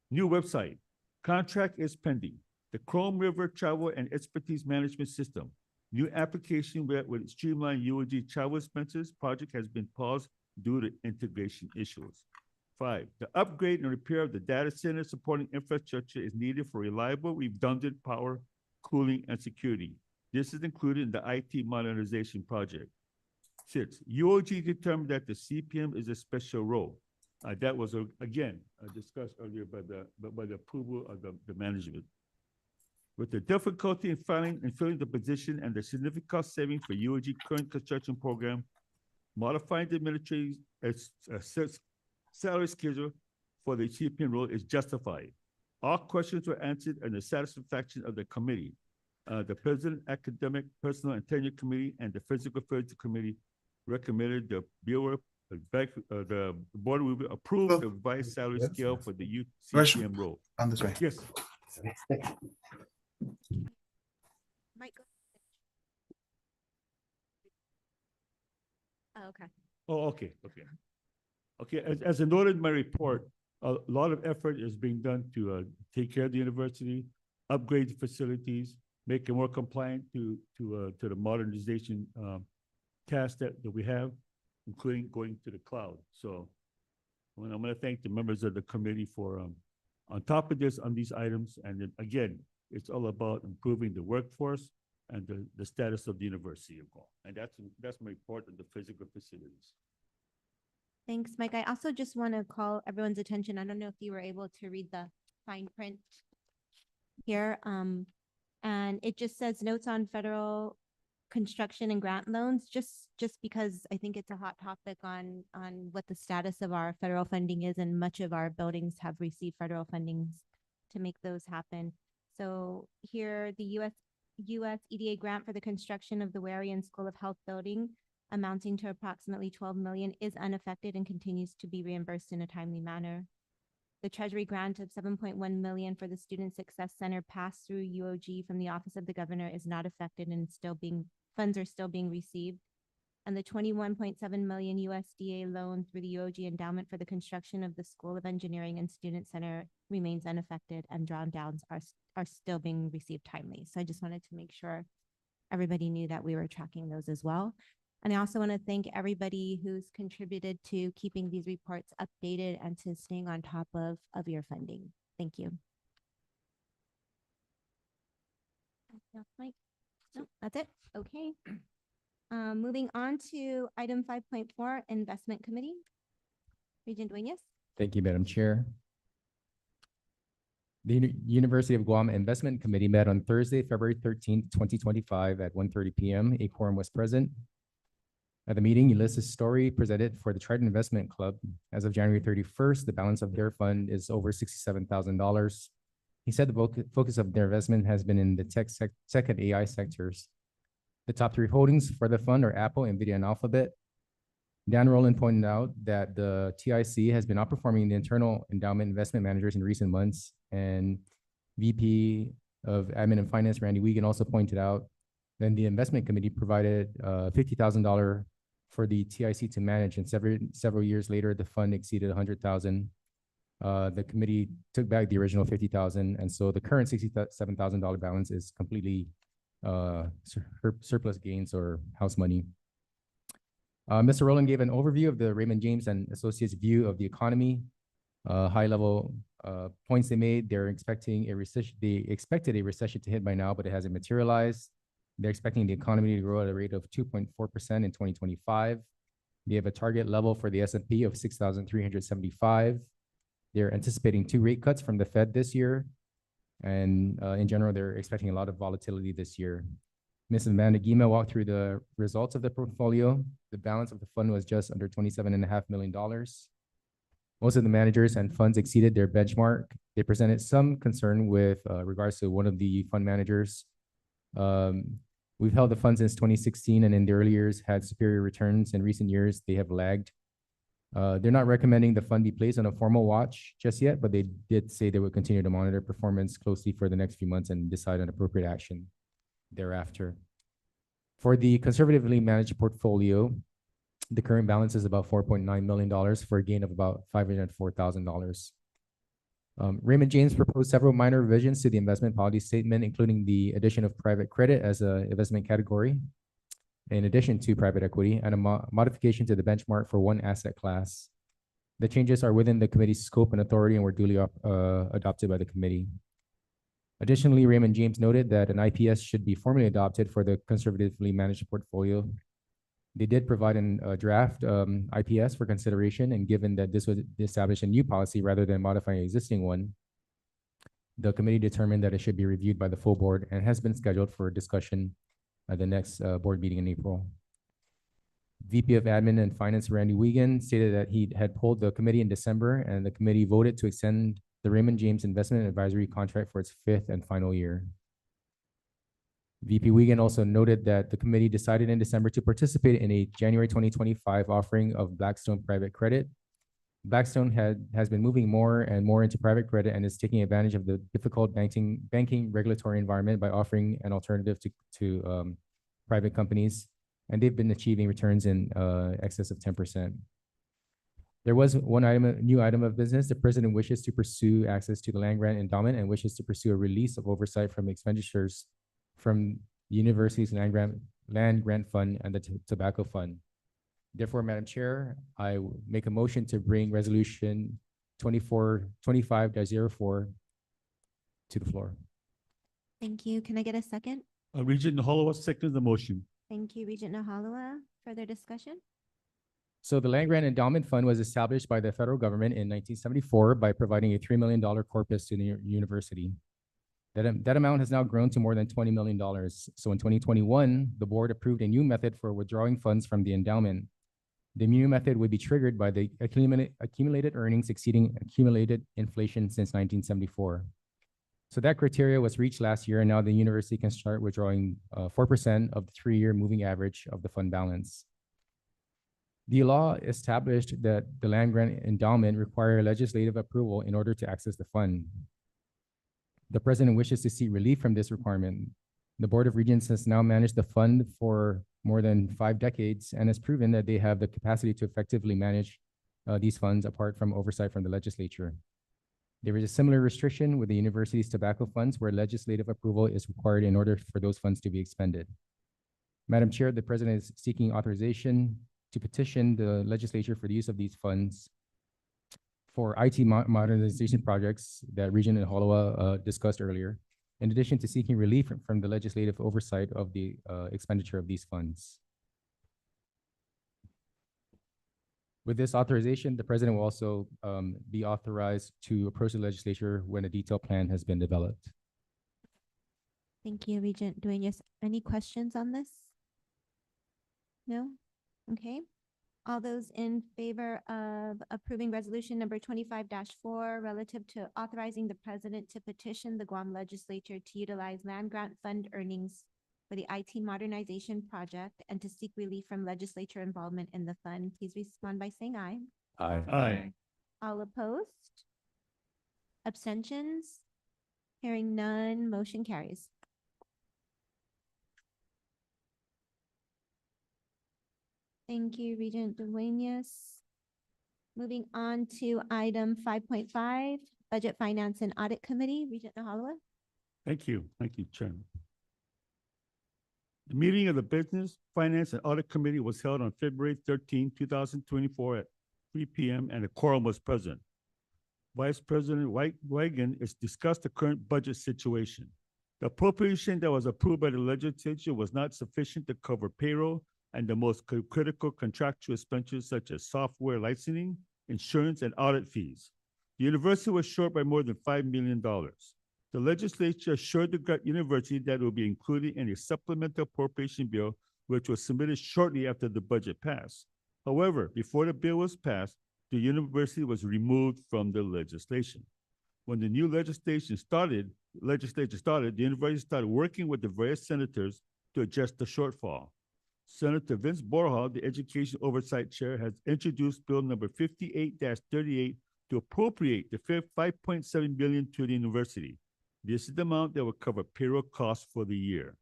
Speaker 2: new website. Contract is pending. The Chrome River Travel and Expertise Management System. New application with streamlined UOG travel expenses project has been paused due to integration issues. 5, the upgrade and repair of the data center supporting infrastructure is needed for reliable, redundant power, cooling, and security. This is included in the IT modernization project. 6, UOG determined that the CPM is a special role. That was, again, discussed earlier by the approval of the management. With the difficulty in filling the position and the significant cost saving for UOG current construction program, modifying the administrative salary schedule for the CPM role is justified. All questions were answered and the satisfaction of the committee. The President, Academic, Personnel, and Tenure Committee, and the Physical Affairs Committee recommended the BOR, the board will approve the revised salary scale for the youth CPM role.
Speaker 7: On this way.
Speaker 2: Yes.
Speaker 1: Mike. Oh, okay.
Speaker 2: Oh, okay. Okay, as I noted in my report, a lot of effort is being done to take care of the university, upgrade the facilities, make it more compliant to the modernization tasks that we have, including going to the cloud. So I'm gonna thank the members of the committee for on top of this, on these items, and then again, it's all about improving the workforce and the status of the university. And that's my report on the physical facilities.
Speaker 1: Thanks, Mike. I also just want to call everyone's attention. I don't know if you were able to read the fine print here. And it just says notes on federal construction and grant loans, just because I think it's a hot topic on what the status of our federal funding is, and much of our buildings have received federal fundings to make those happen. So here, the US EDA grant for the construction of the Warian School of Health building, amounting to approximately 12 million, is unaffected and continues to be reimbursed in a timely manner. The Treasury grant of 7.1 million for the Student Success Center passed through UOG from the Office of the Governor is not affected and funds are still being received. And the 21.7 million USDA loan through the UOG endowment for the construction of the School of Engineering and Student Center remains unaffected, and drawdowns are still being received timely. So I just wanted to make sure everybody knew that we were tracking those as well. And I also want to thank everybody who's contributed to keeping these reports updated and to staying on top of your funding. Thank you. Mike? No, that's it. Okay. Moving on to item 5.4, Investment Committee. Regent Dueñas.
Speaker 3: Thank you, Madam Chair. The University of Guam Investment Committee met on Thursday, February 13th, 2025 at 1:30 p.m. A quorum was present. At the meeting, Ulysses Story presented for the Trident Investment Club. As of January 31st, the balance of their fund is over $67,000. He said the focus of their investment has been in the tech and AI sectors. The top 3 holdings for the fund are Apple, NVIDIA, and Alphabet. Dan Rowland pointed out that the TIC has been outperforming the internal endowment investment managers in recent months, and VP of Admin and Finance, Randy Wiegand, also pointed out then the investment committee provided $50,000 for the TIC to manage, and several years later, the fund exceeded $100,000. The committee took back the original $50,000, and so the current $67,000 balance is completely surplus gains or house money. Mr. Rowland gave an overview of the Raymond James and Associates view of the economy. High-level points they made. They're expecting a recession. They expected a recession to hit by now, but it hasn't materialized. They're expecting the economy to grow at a rate of 2.4% in 2025. They have a target level for the S&P of 6,375. They're anticipating 2 rate cuts from the Fed this year. And in general, they're expecting a lot of volatility this year. Ms. Amanda Guima walked through the results of the portfolio. The balance of the fund was just under $27.5 million. Most of the managers and funds exceeded their benchmark. They presented some concern with regards to one of the fund managers. We've held the fund since 2016 and in the early years had superior returns. In recent years, they have lagged. They're not recommending the fund be placed on a formal watch just yet, but they did say they would continue to monitor performance closely for the next few months and decide on appropriate action thereafter. For the conservatively managed portfolio, the current balance is about $4.9 million for a gain of about $504,000. Raymond James proposed several minor revisions to the investment policy statement, including the addition of private credit as an investment category, in addition to private equity, and a modification to the benchmark for one asset class. The changes are within the committee's scope and authority and were duly adopted by the committee. Additionally, Raymond James noted that an IPS should be formally adopted for the conservatively managed portfolio. They did provide a draft IPS for consideration, and given that this would establish a new policy rather than modifying an existing one, the committee determined that it should be reviewed by the full board and has been scheduled for discussion at the next board meeting in April. VP of Admin and Finance Randy Wiegand stated that he had polled the committee in December, and the committee voted to extend the Raymond James Investment Advisory contract for its 5th and final year. VP Wiegand also noted that the committee decided in December to participate in a January 2025 offering of Blackstone private credit. Blackstone has been moving more and more into private credit and is taking advantage of the difficult banking regulatory environment by offering an alternative to private companies, and they've been achieving returns in excess of 10%. There was one new item of business. The president wishes to pursue access to the land grant endowment and wishes to pursue a release of oversight from expenditures from the university's land grant fund and the tobacco fund. Therefore, Madam Chair, I make a motion to bring resolution 2425-04 to the floor.
Speaker 1: Thank you. Can I get a second?
Speaker 2: Regent Nahalawa seconds the motion.
Speaker 1: Thank you, Regent Nahalawa. Further discussion?
Speaker 3: So the land grant endowment fund was established by the federal government in 1974 by providing a $3 million corpus to the university. That amount has now grown to more than $20 million. So in 2021, the board approved a new method for withdrawing funds from the endowment. The new method would be triggered by the accumulated earnings exceeding accumulated inflation since 1974. So that criteria was reached last year, and now the university can start withdrawing 4% of the 3-year moving average of the fund balance. The law established that the land grant endowment require legislative approval in order to access the fund. The president wishes to see relief from this requirement. The Board of Regents has now managed the fund for more than 5 decades and has proven that they have the capacity to effectively manage these funds apart from oversight from the legislature. There is a similar restriction with the university's tobacco funds where legislative approval is required in order for those funds to be expended. Madam Chair, the president is seeking authorization to petition the legislature for the use of these funds for IT modernization projects that Regent Nahalawa discussed earlier, in addition to seeking relief from the legislative oversight of the expenditure of these funds. With this authorization, the president will also be authorized to approach the legislature when a detailed plan has been developed.
Speaker 1: Thank you, Regent Dueñas. Any questions on this? No? Okay. All those in favor of approving resolution number 25-4 relative to authorizing the president to petition the Guam legislature to utilize land grant fund earnings for the IT modernization project and to seek relief from legislature involvement in the fund, please respond by saying aye.
Speaker 3: Aye.
Speaker 2: Aye.
Speaker 1: All opposed? Abstentions? Hearing none, motion carries. Thank you, Regent Dueñas. Moving on to item 5.5, Budget, Finance, and Audit Committee, Regent Nahalawa.
Speaker 2: Thank you, Chairman. The meeting of the Business, Finance, and Audit Committee was held on February 13, 2024 at 3 p.m. and a quorum was present. Vice President Wiegand has discussed the current budget situation. The appropriation that was approved by the legislature was not sufficient to cover payroll and the most critical contractual expenditures such as software licensing, insurance, and audit fees. The university was short by more than $5 million. The legislature assured the university that it will be included in a supplemental appropriation bill, which was submitted shortly after the budget passed. However, before the bill was passed, the university was removed from the legislation. When the new legislature started, the university started working with the various senators to address the shortfall. Senator Vince Borja, the Education Oversight Chair, has introduced Bill number 58-38 to appropriate the 5.7 billion to the university. This is the amount that will cover payroll costs for the year.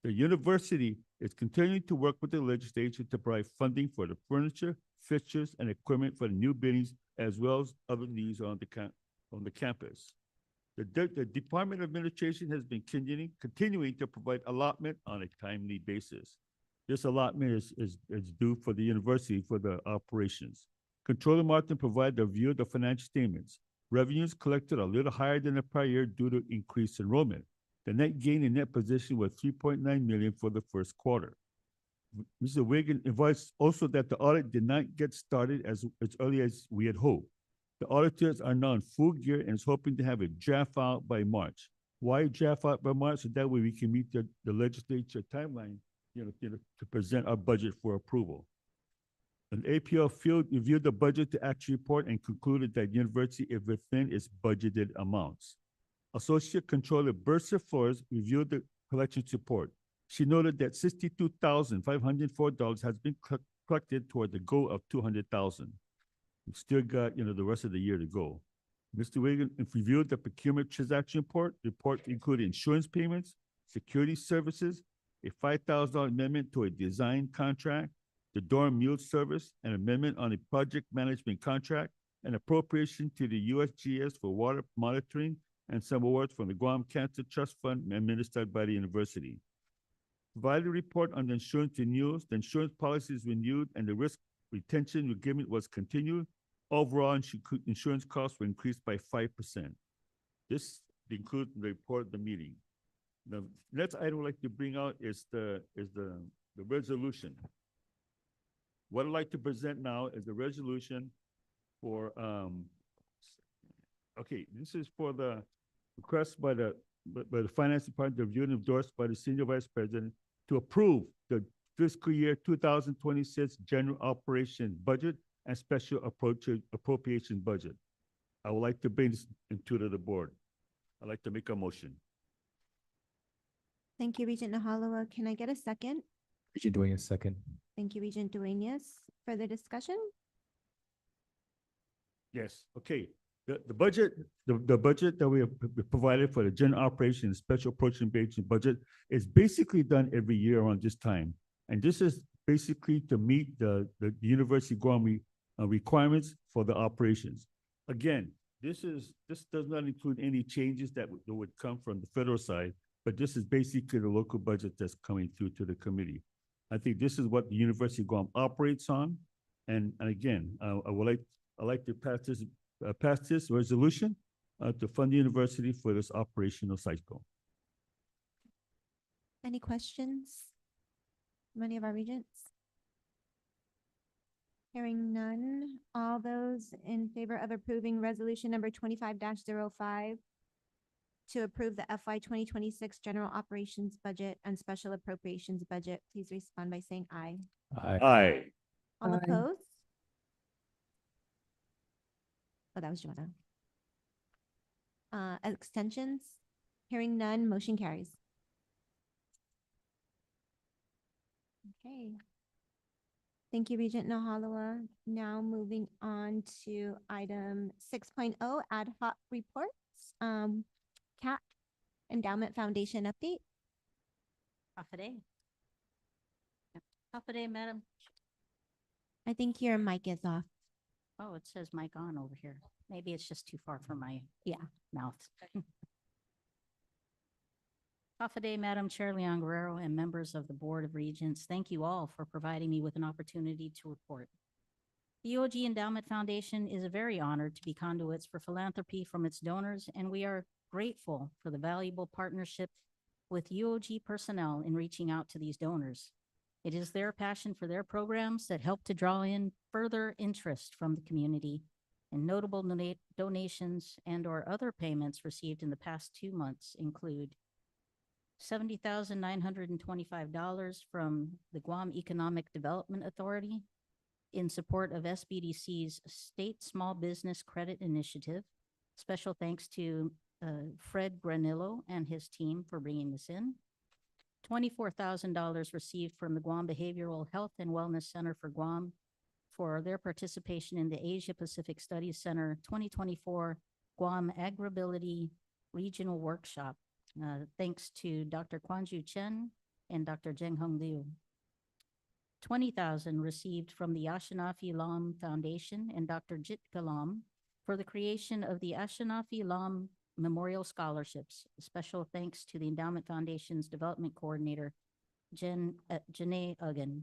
Speaker 2: The university is continuing to work with the legislature to provide funding for the furniture, fixtures, and equipment for the new buildings, as well as other needs on the campus. The Department of Administration has been continuing to provide allotment on a timely basis. This allotment is due for the university for the operations. Controller Martin provided a view of the financial statements. Revenues collected a little higher than the prior year due to increased enrollment. The net gain in net position was 3.9 million for the first quarter. Mr. Wiggin advised also that the audit did not get started as early as we had hoped. The auditors are now in full gear and is hoping to have a draft out by March. Why draft out by March? So that way we can meet the legislature timeline, to present our budget for approval. An APL field reviewed the budget to actual report and concluded that university is within its budgeted amounts. Associate Controller Bersa Flores reviewed the collections report. She noted that $62,504 has been collected toward the goal of $200,000. We've still got, the rest of the year to go. Mr. Wiggin reviewed the procurement transaction report. The report included insurance payments, security services, a $5,000 amendment to a design contract, the dorm meal service, an amendment on a project management contract, an appropriation to the USGS for water monitoring, and some awards from the Guam Cancer Trust Fund administered by the university. Provided a report on the insurance renewals, the insurance policy is renewed, and the risk retention agreement was continued. Overall, insurance costs were increased by 5%. This includes the report of the meeting. The next item I'd like to bring out is the resolution. What I'd like to present now is the resolution for, this is for the request by the Finance Department, reviewed and endorsed by the Senior Vice President to approve the fiscal year 2026 general operation budget and special appropriation budget. I would like to bring this into the board. I'd like to make a motion.
Speaker 1: Thank you, Regent Nahalawa. Can I get a second?
Speaker 3: Regent Dueñas, second.
Speaker 1: Thank you, Regent Dueñas. Further discussion?
Speaker 2: Yes, okay. The budget that we have provided for the general operation and special appropriation budget is basically done every year around this time. And this is basically to meet the University of Guam requirements for the operations. Again, this does not include any changes that would come from the federal side, but this is basically the local budget that's coming through to the committee. I think this is what the University of Guam operates on. And again, I would like to pass this resolution to fund the university for this operational cycle.
Speaker 1: Any questions from any of our regents? Hearing none, all those in favor of approving resolution number 25-05 to approve the FY 2026 general operations budget and special appropriations budget, please respond by saying aye.
Speaker 3: Aye.
Speaker 2: Aye.
Speaker 1: All
Speaker 6: Aye.
Speaker 1: opposed? Oh, that was Joanna. Extensions? Hearing none, motion carries. Okay. Thank you, Regent Nahalawa. Now moving on to item 6.0, ad hoc reports. CAP Endowment Foundation update.
Speaker 7: Hafa day, madam.
Speaker 1: I think your mic is off.
Speaker 7: Oh, it says mic on over here. Maybe it's just too far from my mouth. Hafa day, Madam Chair Leon Guerrero and members of the Board of Regents. Thank you all for providing me with an opportunity to report. The UOG Endowment Foundation is very honored to be conduits for philanthropy from its donors, and we are grateful for the valuable partnership with UOG personnel in reaching out to these donors. It is their passion for their programs that help to draw in further interest from the community, and notable donations and/or other payments received in the past 2 months include $70,925 from the Guam Economic Development Authority in support of SBDC's State Small Business Credit Initiative. Special thanks to Fred Granillo and his team for bringing this in. $24,000 received from the Guam Behavioral Health and Wellness Center for Guam for their participation in the Asia Pacific Studies Center 2024 Guam Agribility Regional Workshop. Thanks to Dr. Kwanju Chen and Dr. Jeng Hong Liu. 20,000 received from the Ashinafi Lam Foundation and Dr. Jit Kalam for the creation of the Ashinafi Lam Memorial Scholarships. Special thanks to the Endowment Foundation's Development Coordinator, Janae Uggan.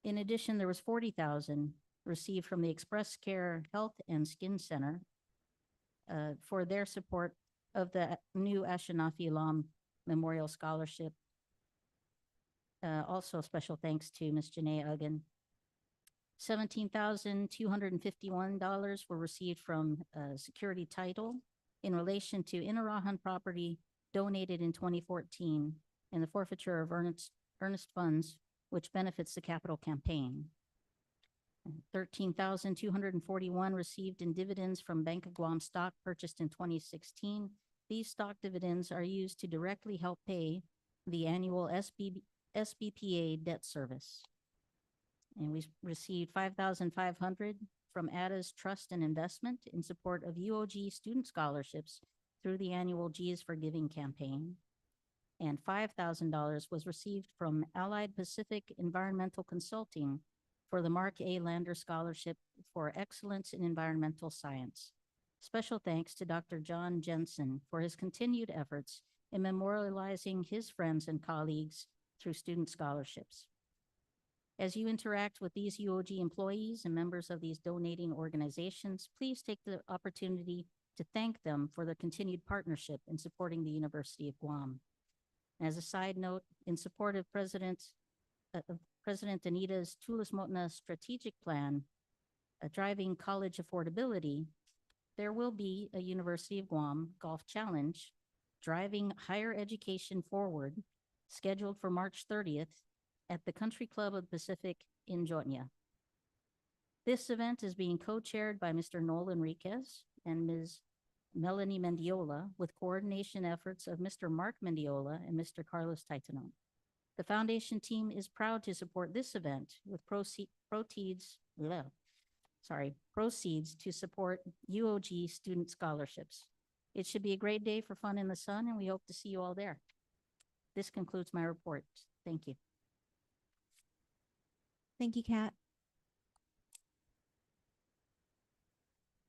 Speaker 7: In addition, there was 40,000 received from the Express Care Health and Skin Center for their support of the new Ashinafi Lam Memorial Scholarship. Also, special thanks to Ms. Janae Uggan. $17,251 were received from Security Title in relation to Inarahan property donated in 2014 and the forfeiture of earnest funds, which benefits the capital campaign. 13,241 received in dividends from Bank of Guam stock purchased in 2016. These stock dividends are used to directly help pay the annual SBPA debt service. And we received 5,500 from ADA's Trust and Investment in support of UOG student scholarships through the annual G is for Giving campaign. And $5,000 was received from Allied Pacific Environmental Consulting for the Mark A. Lander Scholarship for Excellence in Environmental Science. Special thanks to Dr. John Jensen for his continued efforts in memorializing his friends and colleagues through student scholarships. As you interact with these UOG employees and members of these donating organizations, please take the opportunity to thank them for their continued partnership in supporting the University of Guam. As a side note, in support of President Anita's Tulis Motna strategic plan, driving college affordability, there will be a University of Guam Golf Challenge, driving higher education forward, scheduled for March 30th at the Country Club of the Pacific in Jotnia. This event is being co-chaired by Mr. Noel Enriquez and Ms. Melanie Mendiola, with coordination efforts of Mr. Mark Mendiola and Mr. Carlos Taitanon. The foundation team is proud to support this event with proceeds to support UOG student scholarships. It should be a great day for fun in the sun, and we hope to see you all there. This concludes my report. Thank you.
Speaker 1: Thank you, Kat.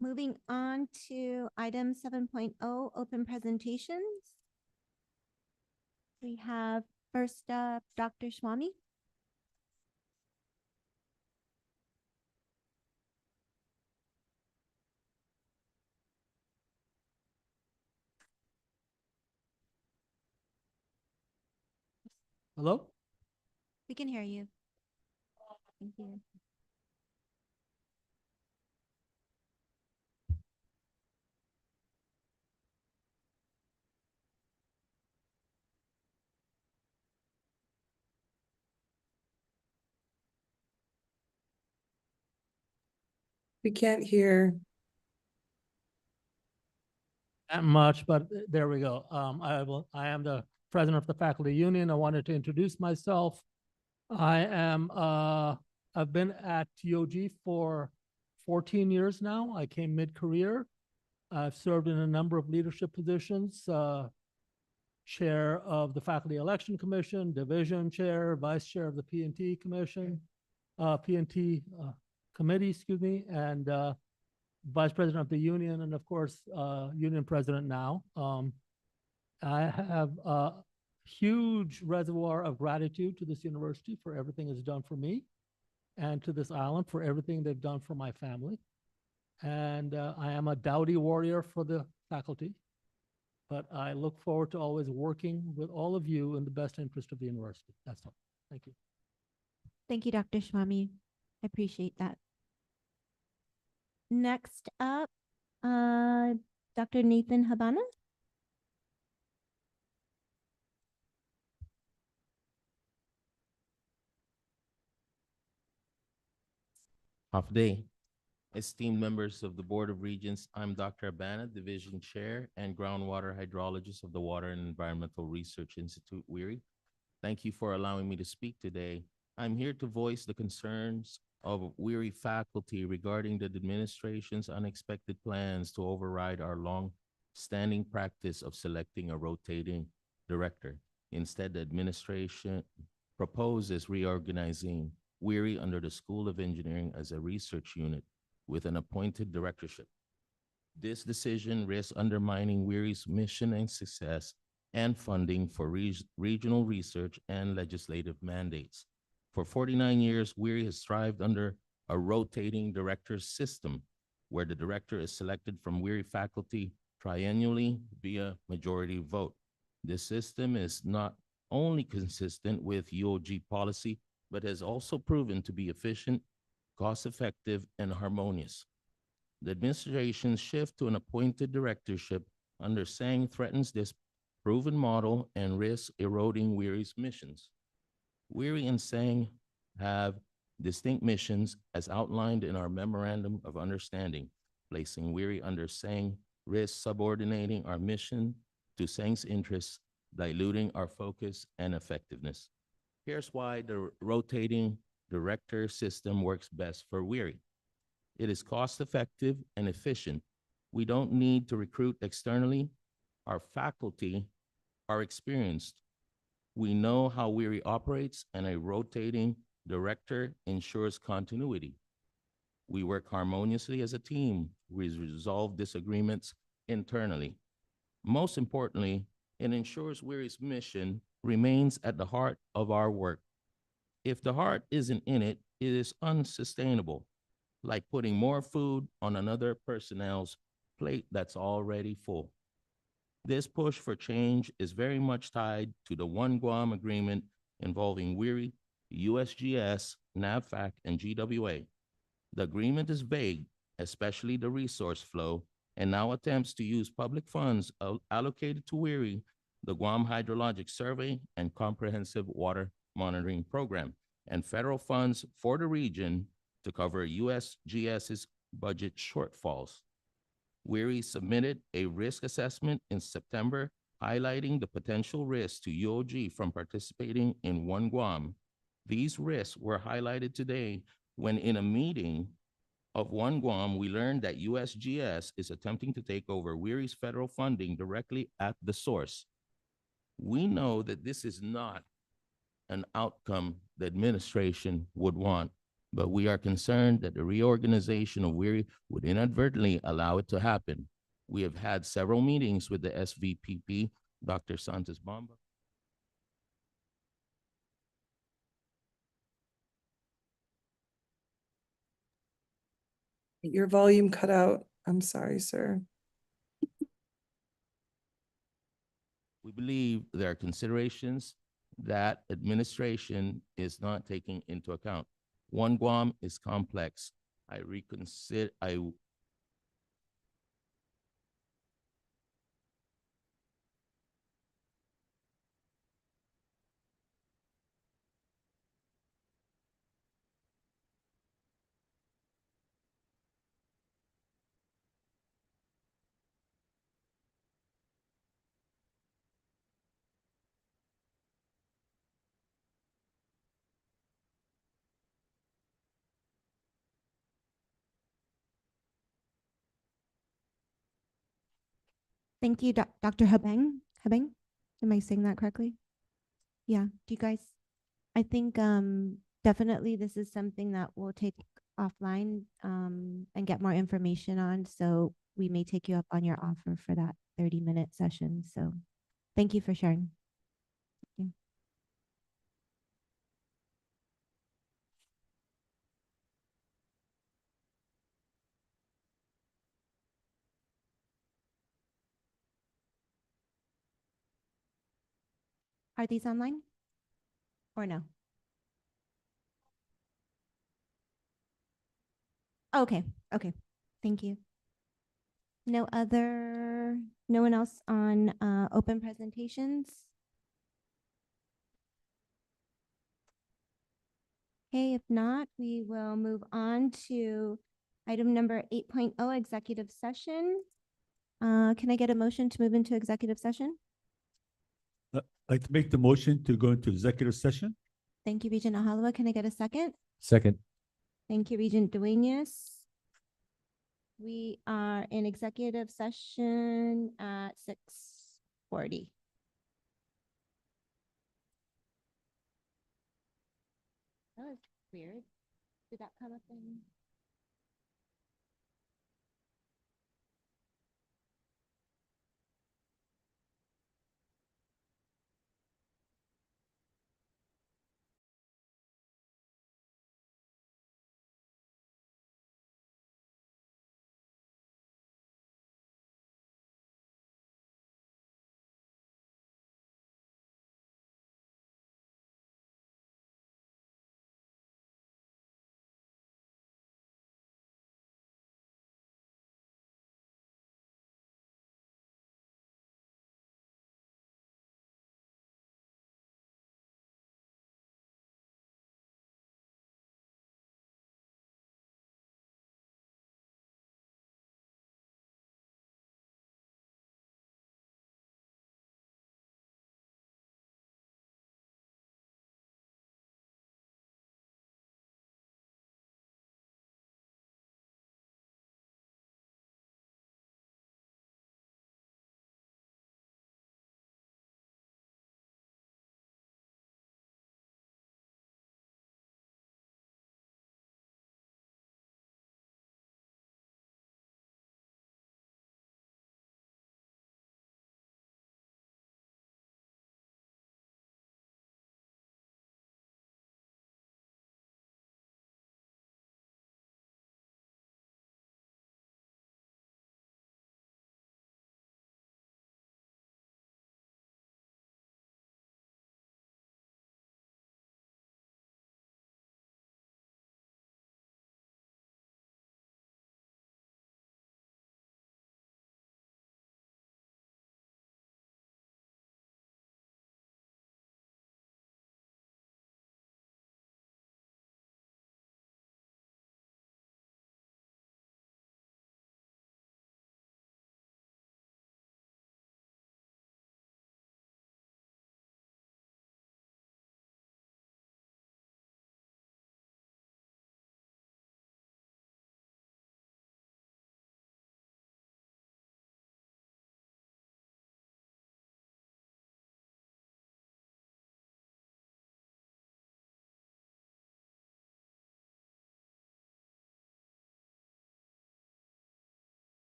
Speaker 1: Moving on to item 7.0, open presentations. We have first up, Dr. Swami.
Speaker 8: Hello?
Speaker 1: We can hear you. Thank you.
Speaker 9: We can't hear.
Speaker 8: That much, but there we go. I am the president of the faculty union. I wanted to introduce myself. I've been at TOG for 14 years now. I came mid-career. I've served in a number of leadership positions, chair of the Faculty Election Commission, division chair, vice chair of the P&T Commission, P&T Committee, excuse me, and vice president of the union, and of course, union president now. I have a huge reservoir of gratitude to this university for everything it's done for me, and to this island for everything they've done for my family. And I am a dowdy warrior for the faculty, but I look forward to always working with all of you in the best interest of the university. That's all. Thank you.
Speaker 1: Thank you, Dr. Swami. I appreciate that. Next up, Dr. Nathan Habana.
Speaker 10: Half day. esteemed members of the Board of Regents, I'm Dr. Abana, Division Chair and Groundwater Hydrologist of the Water and Environmental Research Institute, WERI. Thank you for allowing me to speak today. I'm here to voice the concerns of WERI faculty regarding the administration's unexpected plans to override our long-standing practice of selecting a rotating director. Instead, the administration proposes reorganizing WERI under the School of Engineering as a research unit with an appointed directorship. This decision risks undermining WERI's mission and success and funding for regional research and legislative mandates. For 49 years, WERI has thrived under a rotating director system where the director is selected from WERI faculty triennially via majority vote. This system is not only consistent with UOG policy, but has also proven to be efficient, cost-effective, and harmonious. The administration's shift to an appointed directorship under SANG threatens this proven model and risks eroding WERI's missions. WERI and SANG have distinct missions as outlined in our Memorandum of Understanding. Placing WERI under SANG risks subordinating our mission to SANG's interests, diluting our focus and effectiveness. Here's why the rotating director system works best for WERI. It is cost-effective and efficient. We don't need to recruit externally. Our faculty are experienced. We know how WERI operates, and a rotating director ensures continuity. We work harmoniously as a team. We resolve disagreements internally. Most importantly, it ensures WERI's mission remains at the heart of our work. If the heart isn't in it, it is unsustainable, like putting more food on another personnel's plate that's already full. This push for change is very much tied to the One Guam Agreement involving WERI, USGS, NAVFAC, and GWA. The agreement is vague, especially the resource flow, and now attempts to use public funds allocated to WERI, the Guam Hydrologic Survey and Comprehensive Water Monitoring Program, and federal funds for the region to cover USGS's budget shortfalls. WERI submitted a risk assessment in September highlighting the potential risks to UOG from participating in One Guam. These risks were highlighted today when in a meeting of One Guam, we learned that USGS is attempting to take over WERI's federal funding directly at the source. We know that this is not an outcome the administration would want, but we are concerned that the reorganization of WERI would inadvertently allow it to happen. We have had several meetings with the SVPP, Dr. Santos Bamba.
Speaker 9: Your volume cut out. I'm sorry, sir.
Speaker 10: We believe there are considerations that administration is not taking into account. One Guam is complex.
Speaker 1: Thank you, Dr. Habeng. Habeng, am I saying that correctly? Yeah, do you guys, I think definitely this is something that we'll take offline and get more information on. So we may take you up on your offer for that 30-minute session. So thank you for sharing. Thank you. Are these online or no? Okay, okay. Thank you. No one else on open presentations? Okay, if not, we will move on to Item number 8.0, executive session. Can I get a motion to move into executive session?
Speaker 2: I'd like to make the motion to go into executive session.
Speaker 1: Thank you, Regent Ahalua. Can I get a second?
Speaker 3: Second.
Speaker 1: Thank you, Regent Dueñas. We are in executive session at 6:40. That was weird. Did that come up in?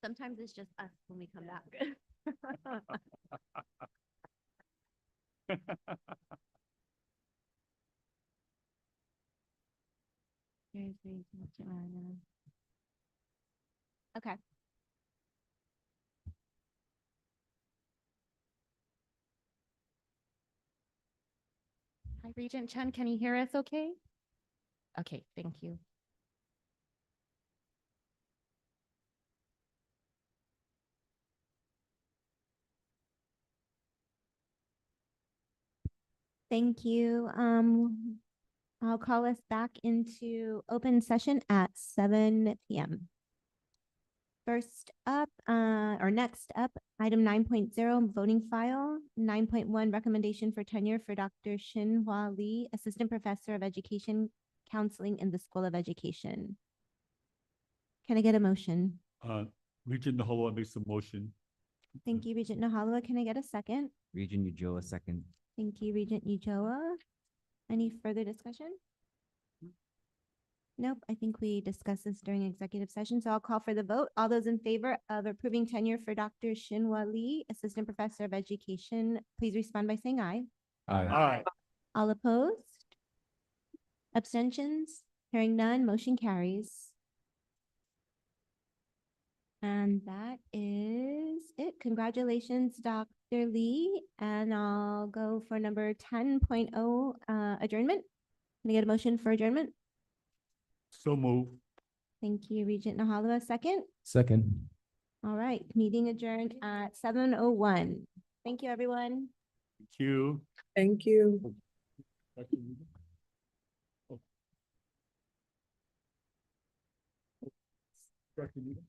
Speaker 1: Sometimes it's just us when we come back. Okay. Hi, Regent Chen, can you hear us okay? Okay, thank you. Thank you. I'll call us back into open session at 7 p.m. First up, or next up, item 9.0, voting file. 9.1, recommendation for tenure for Dr. Shinhua Lee, Assistant Professor of Education Counseling in the School of Education. Can I get a motion?
Speaker 2: Regent Nahala makes a motion.
Speaker 1: Thank you, Regent Nahala. Can I get a second?
Speaker 4: Region Ujoa, second.
Speaker 1: Thank you, Regent Ujoa. Any further discussion? Nope, I think we discussed this during executive session, so I'll call for the vote. All those in favor of approving tenure for Dr. Shinhua Lee, Assistant Professor of Education, please respond by saying aye.
Speaker 2: Aye.
Speaker 1: All opposed? Abstentions? Hearing none, motion carries. And that is it. Congratulations, Dr. Lee. And I'll go for number 10.0, adjournment. Can I get a motion for adjournment?
Speaker 2: So move.
Speaker 1: Thank you, Regent Nahala. Second?
Speaker 3: Second.
Speaker 1: All right, meeting adjourned at 7:01. Thank you, everyone.
Speaker 2: Thank you.
Speaker 9: Thank you.
Speaker 2: Dr. Nida?